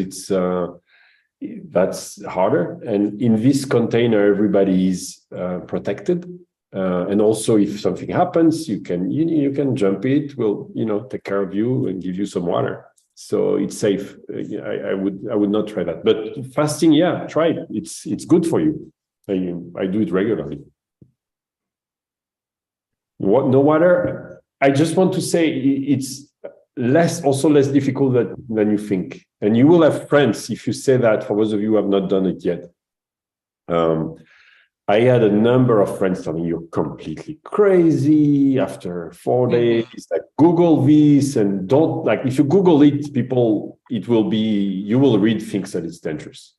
S1: that's harder. And in this container, everybody is protected. And also, if something happens, you can jump it. We'll take care of you and give you some water, so it's safe. I would not try that. But fasting, yeah, try it. It's good for you. I do it regularly. No water. I just want to say it's less difficult than you think. And you will have friends if you say that, for those of you who have not done it yet. I had a number of friends telling me, you're completely crazy after 4 days. Like, Google this, and don't, like, if you Google it, you will read things that it's dangerous.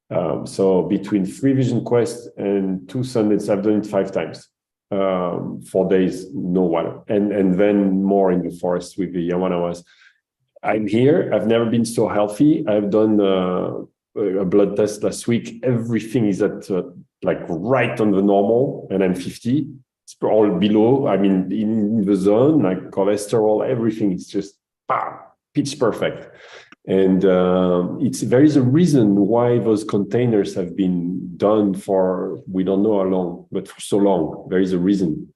S1: So between 3 Vision Quests and 2 Sundays, I've done it 5 times. 4 days, no water, and then more in the forest with the Yamanawas. I'm here. I've never been so healthy. I've done a blood test last week. Everything is at right on the normal, and I'm 50. It's all below. I mean, in the zone, like cholesterol, everything is just pitch perfect. And there is a reason why those containers have been done for, we don't know how long, but for so long. There is a reason,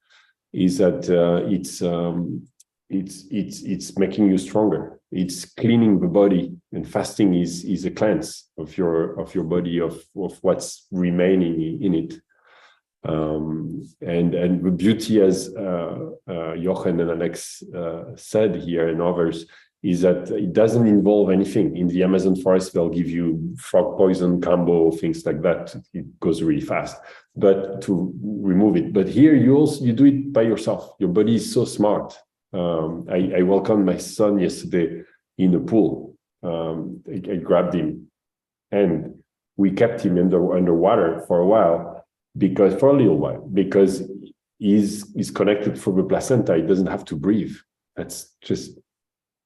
S1: is that it's making you stronger. It's cleaning the body, and fasting is a cleanse of your body, of what's remaining in it. And the beauty, as Jochen and Alex said here, and others, is that it doesn't involve anything. In the Amazon forest, they'll give you frog poison combo, things like that. It goes really fast, but to remove it. But here you do it by yourself. Your body is so smart. I welcomed my son yesterday in a pool. I grabbed him, and we kept him underwater for a little while, because he's connected through the placenta. He doesn't have to breathe. That's just,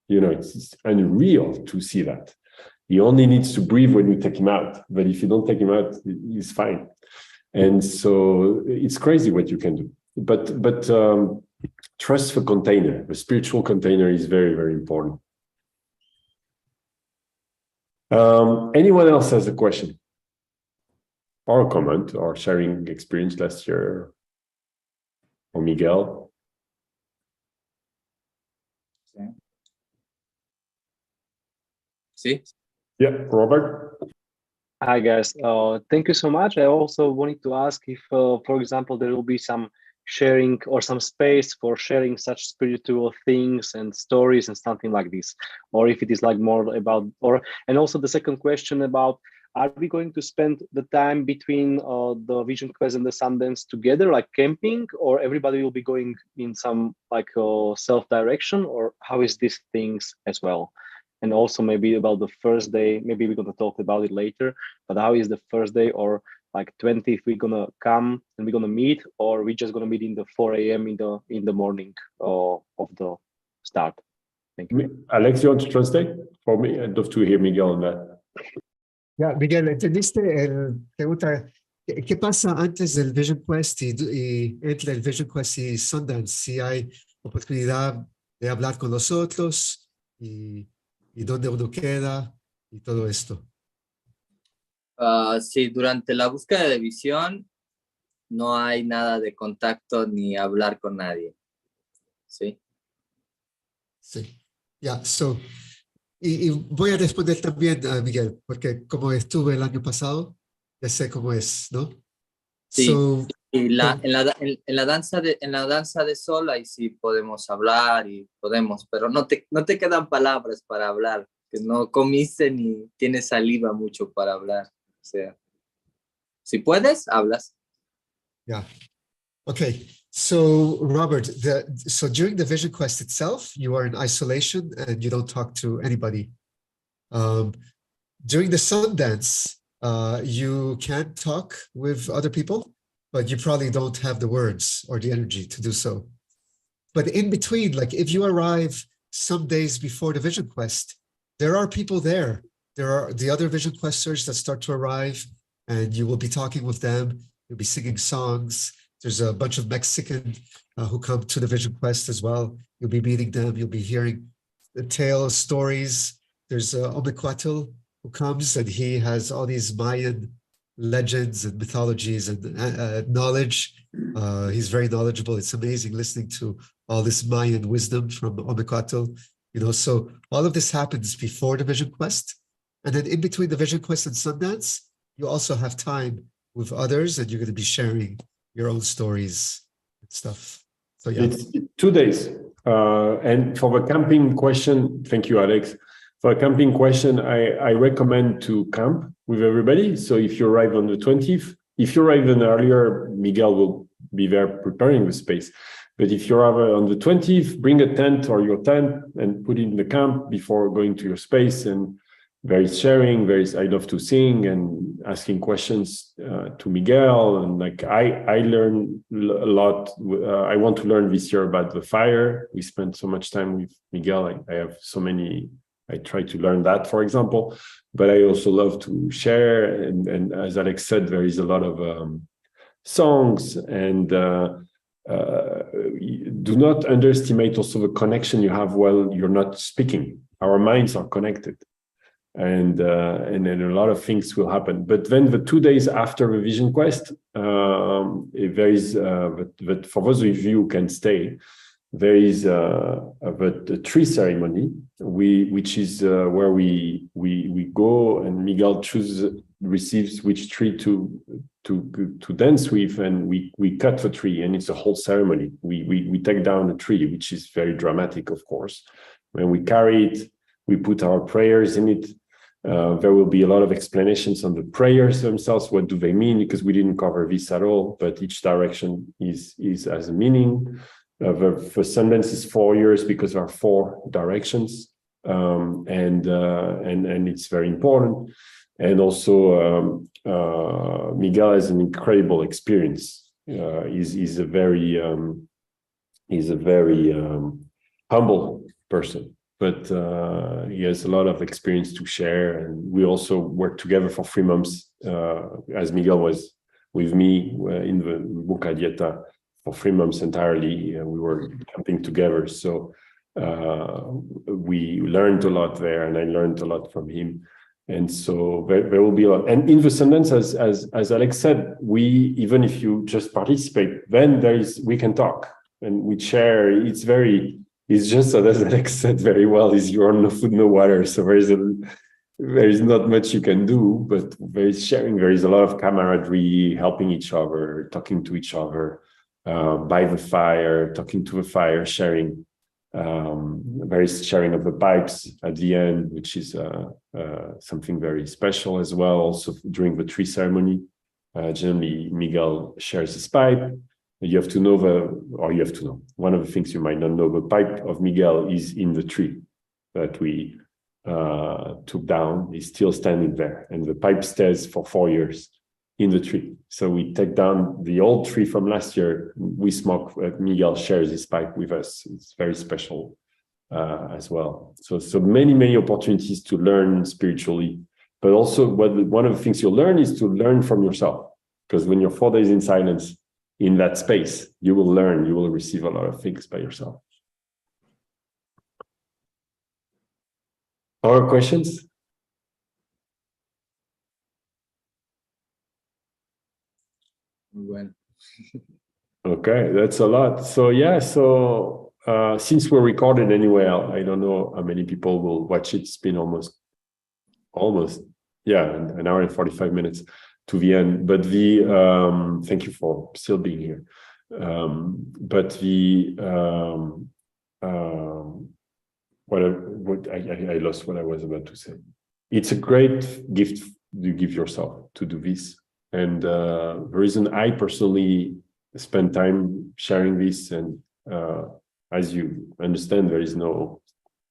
S1: it's unreal to see that. He only needs to breathe when you take him out. But if you don't take him out, he's fine. And so it's crazy what you can do. But trust the container. The spiritual container is very, very important. Anyone else has a question or a comment or sharing experience last year? Or Miguel?
S2: See?
S1: Yeah, Robert?
S9: Hi, guys. Thank you so much. I also wanted to ask if, for example, there will be some sharing or some space for sharing such spiritual things and stories and something like this, or if it is like more about, and also the second question about, are we going to spend the time between the Vision Quest and the Sundance together, like camping, or everybody will be going in some like self-direction, or how is these things as well? And also maybe about the first day, maybe we're going to talk about it later, but how is the first day, or like 20th, we're going to come and we're going to meet, or we're just going to meet in the 4 a.m. in the morning of the start? Thank you.
S1: Alex, you want to translate for me? I'd love to hear Miguel on that.
S3: Ya, Miguel, ¿entendiste? Pregunta, ¿Qué pasa antes del Vision Quest y entre el Vision Quest y Sundance? Si hay oportunidad de hablar con los otros y dónde uno queda y todo esto.
S2: Sí, durante la búsqueda de visión no hay nada de contacto ni hablar con nadie. Sí.
S3: Sí. Ya, y voy a responder también a Miguel, porque como estuve el año pasado, ya sé cómo es, ¿no?
S2: Sí.
S3: So,
S2: Y en la danza de sol ahí sí podemos hablar y podemos, pero no te quedan palabras para hablar, que no comiste ni tienes saliva mucho para hablar. O sea, si puedes, hablas.
S3: yeah. Okay. So, Robert, so during the Vision Quest itself, you are in isolation and you don't talk to anybody. During the Sundance, you can talk with other people, but you probably don't have the words or the energy to do so. But in between, like if you arrive some days before the Vision Quest, there are people there. There are the other Vision Questers that start to arrive, and you will be talking with them. You'll be singing songs. There's a bunch of Mexican who come to the Vision Quest as well. You'll be meeting them. You'll be hearing the tales, stories. There's Omequatl who comes, and he has all these Mayan legends and mythologies and knowledge. He's very knowledgeable. It's amazing listening to all this Mayan wisdom from Omequatl. You know, so all of this happens before the Vision Quest. And then in between the Vision Quest and Sundance, you also have time with others, and you're going to be sharing your own stories and stuff. So yeah.
S1: It's 2 days. And for the camping question, thank you, Alex. For a camping question, I recommend to camp with everybody. So if you arrive on the 20th, if you arrive even earlier, Miguel will be there preparing the space. But if you arrive on the 20th, bring a tent or your tent and put it in the camp before going to your space. And there is sharing, I love to sing and asking questions to Miguel. And like I learn a lot. I want to learn this year about the fire. We spent so much time with Miguel. I have so many. I try to learn that, for example, but I also love to share. And as Alex said, there is a lot of songs, and do not underestimate also the connection you have while you're not speaking. Our minds are connected, and then a lot of things will happen. But then the 2 days after the Vision Quest, there is, but for those of you who can stay, there is the tree ceremony, which is where we go and Miguel receives which tree to dance with, and we cut the tree, and it's a whole ceremony. We take down a tree, which is very dramatic, of course. When we carry it, we put our prayers in it. There will be a lot of explanations on the prayers themselves. What do they mean? Because we didn't cover this at all, but each direction has a meaning. For Sundance is 4 years because there are 4 directions, and it's very important. And also, Miguel has an incredible experience. He's a very humble person, but he has a lot of experience to share. And we also worked together for 3 months, as Miguel was with me in the Buca Dieta for 3 months entirely. We were camping together, so we learned a lot there, and I learned a lot from him. And so there will be a lot. And in the Sundance, as Alex said, even if you just participate, then we can talk and we share. It's just, as Alex said very well, is you're on no food, no water. So there is not much you can do, but there is sharing. There is a lot of camaraderie, helping each other, talking to each other by the fire, talking to the fire, sharing. There is sharing of the pipes at the end, which is something very special as well. Also during the tree ceremony, generally Miguel shares his pipe. You have to know one of the things you might not know, the pipe of Miguel is in the tree that we took down. Is still standing there, and the pipe stays for 4 years in the tree. So we take down the old tree from last year. We smoke. Miguel shares his pipe with us. It's very special as well. So many opportunities to learn spiritually, but also one of the things you'll learn is to learn from yourself. Because when you're 4 days in silence in that space, you will learn, you will receive a lot of things by yourself. Other questions?
S2: Well,
S1: Okay, that's a lot. So yeah, so since we're recorded anyway, I don't know how many people will watch it. It's been almost, yeah, an hour and 45 minutes to the end. But thank you for still being here. But I lost what I was about to say. It's a great gift you give yourself to do this. And the reason I personally spend time sharing this, and as you understand, there is no,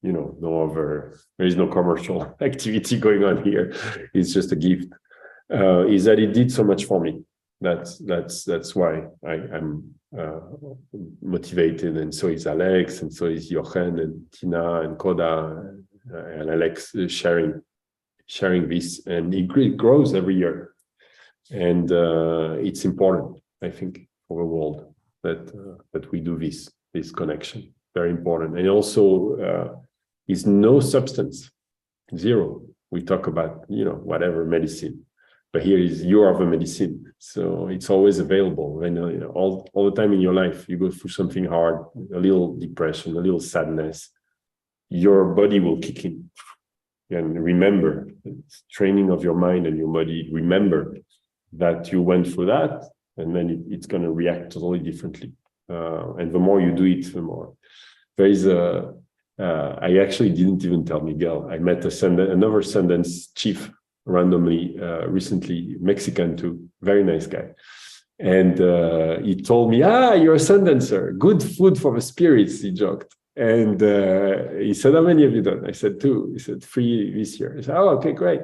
S1: there is no commercial activity going on here. It's just a gift. Is that it did so much for me. That's why I'm motivated, and so is Alex, and so is Jochen and Tina and Koda and Alex sharing this, and it grows every year. And it's important, I think, for the world that we do this connection. Very important. And also is no substance, zero. We talk about, whatever medicine, but here is you are the medicine. So it's always available. And all the time in your life, you go through something hard, a little depression, a little sadness, your body will kick in. And remember, it's training of your mind and your body. Remember that you went through that, and then it's going to react totally differently. And the more you do it, the more. There is I actually didn't even tell Miguel. I met another Sundance chief randomly recently, Mexican too, very nice guy. And he told me, you're a Sundancer, good food for the spirits, he joked. And he said, how many have you done? I said 2. He said 3 this year. I said, oh, okay, great.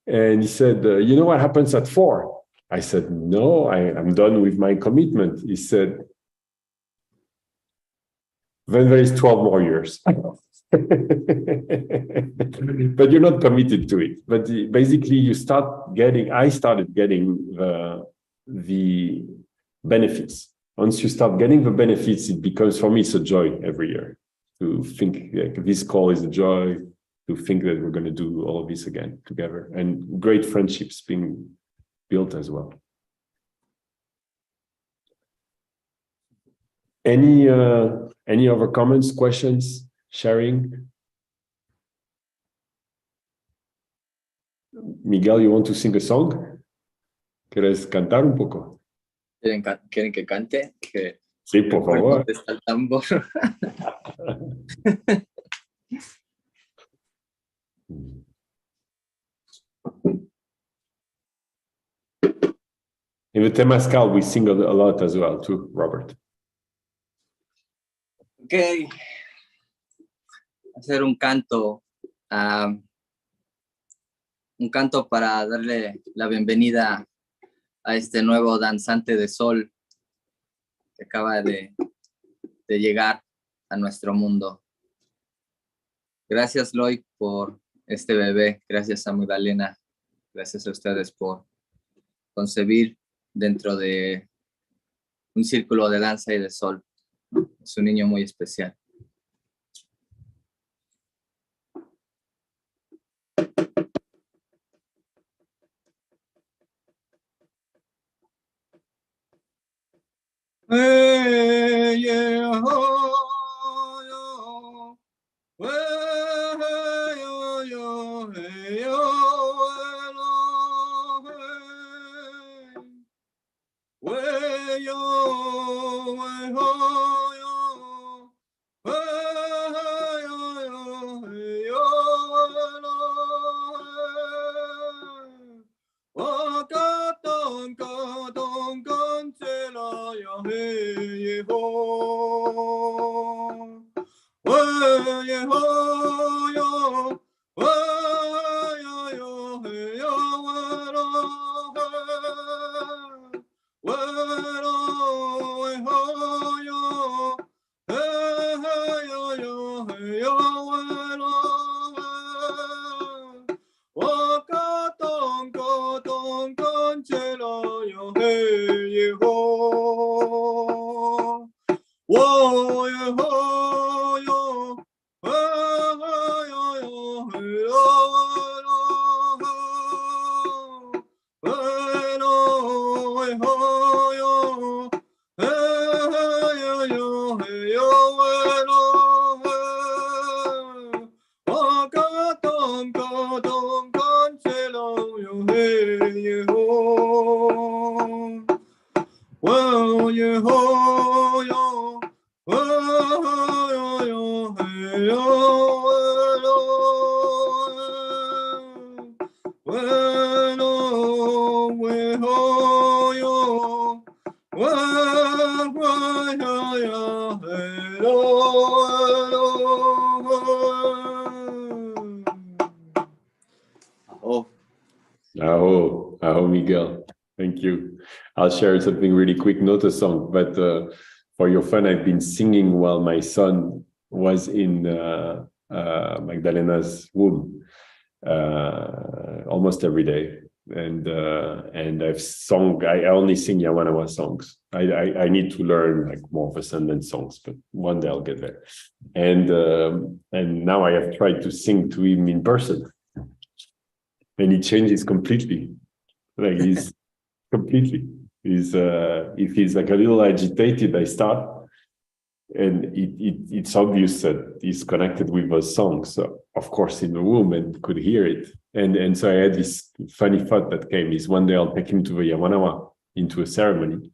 S1: And he said, you know what happens at 4? I said, no, I'm done with my commitment. He said, then there is 12 more years. But you're not committed to it. But basically, I started getting the benefits. Once you start getting the benefits, it becomes, for me, it's a joy every year to think like this call is a joy, to think that we're going to do all of this again together, and great friendships being built as well. Any other comments, questions, sharing? Miguel, you want to sing a song? ¿Quieres cantar un poco?
S2: ¿Quieren que cante?
S1: Sí, por favor.
S2: Está el tambor.
S1: In the Temazcal, we sing a lot as well, too, Robert.
S2: Ok. Hacer un canto para darle la bienvenida a este nuevo danzante de sol que acaba de llegar a nuestro mundo. Gracias, Loic, por este bebé. Gracias a Magdalena. Gracias a ustedes por concebir dentro de un círculo de danza y de sol. Es un niño muy especial.
S1: Oh, Miguel, thank you. I'll share something really quick, not a song, but for your fun, I've been singing while my son was in Magdalena's womb almost every day. And I've sung, I only sing Yawanawa songs. I need to learn like more of Ascendant songs, but one day I'll get there. And now I have tried to sing to him in person. And he changes completely. Like he's completely. If he's like a little agitated, I start. And it's obvious that he's connected with those songs, so of course in the womb, and could hear it. And so I had this funny thought that came is one day I'll take him to the Yawanawa into a ceremony,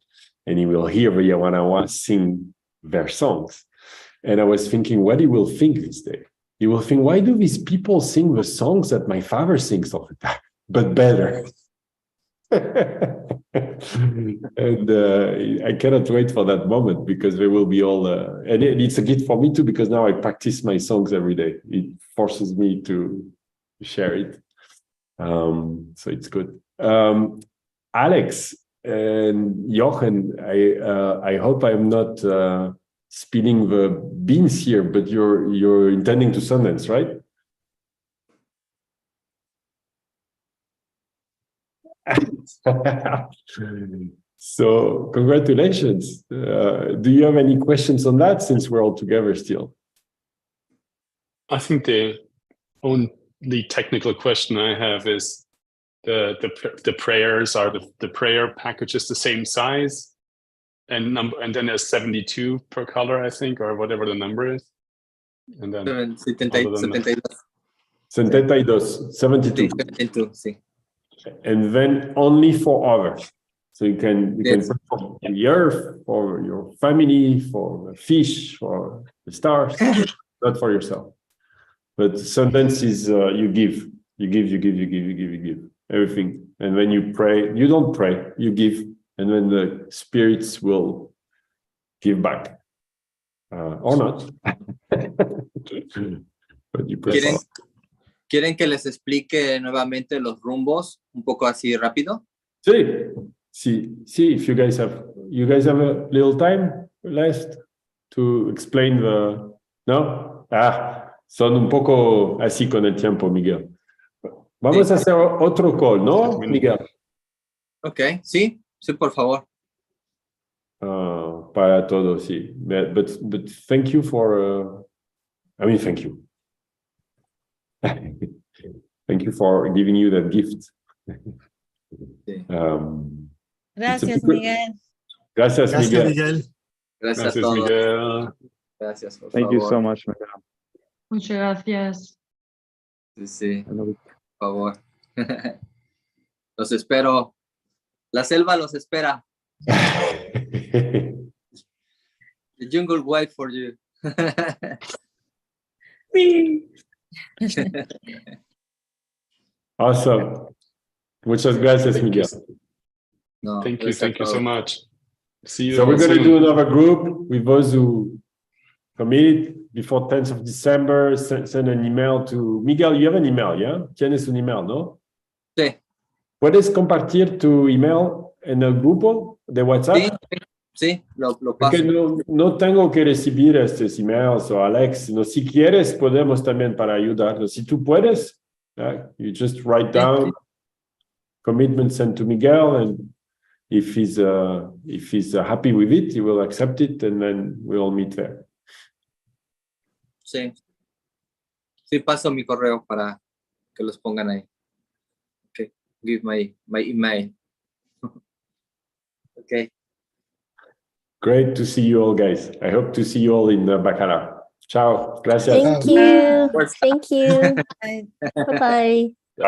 S1: and he will hear the Yawanawa sing their songs. And I was thinking what he will think this day. He will think, why do these people sing the songs that my father sings all the time, but better? And I cannot wait for that moment, because they will be all and it's a gift for me too, because now I practice my songs every day. It forces me to share it, so it's good. Alex and Jochen, I hope I'm not spilling the beans here, but you're intending to Sundance, right? So congratulations. Do you have any questions on that, since we're all together still?
S8: I think the only technical question I have is the prayers, are the prayer packages the same size, and then there's 72 per color, I think, or whatever the number is. And then
S2: 72.
S1: 72.
S2: Sí.
S1: And then only for others. So you can pray for the earth, for your family, for the fish, for the stars, not for yourself. But Sundance is you give everything. And when you pray, you don't pray, you give, and then the spirits will give back, or not. But you pray.
S2: ¿Quieren que les explique nuevamente los rumbos un poco así rápido?
S1: Sí, if you guys have a little time left to explain the... ¿No? Son un poco así con el tiempo, Miguel. Vamos a hacer otro call, ¿no, Miguel?
S2: Ok, sí, por favor.
S1: Para todos, sí. But thank you for... thank you. Thank you for giving you that gift.
S10: Gracias, Miguel.
S1: Gracias, Miguel.
S2: Gracias a todos.
S8: Miguel.
S2: Gracias, por
S5: Thank you
S2: favor.
S5: so much, Miguel.
S10: Muchas gracias.
S2: Sí, por favor. Los espero. La selva los espera. The jungle wait for you.
S1: Awesome. Muchas gracias, Miguel.
S2: No,
S8: Thank you so much. See you.
S1: So we're going to
S8: soon.
S1: do another group with those who committed before 10th of December. Send an email to Miguel. You have an email, yeah? Tienes un email, ¿no?
S2: Sí.
S1: ¿Puedes compartir tu email en el grupo de WhatsApp?
S2: Sí, lo paso.
S1: Porque no tengo que recibir estos emails o Alex. No, si quieres, podemos también para ayudarnos. Si tú puedes, you just write down commitment sent to Miguel, and if he's happy with it, he will accept it, and then we'll meet there.
S2: Sí. Sí, paso mi correo para que los pongan ahí. Okay. Give my email. Okay.
S1: Great to see you all, guys. I hope to see you all in Baccarat. Ciao. Gracias.
S4: Thank you. Thank you. Bye-bye.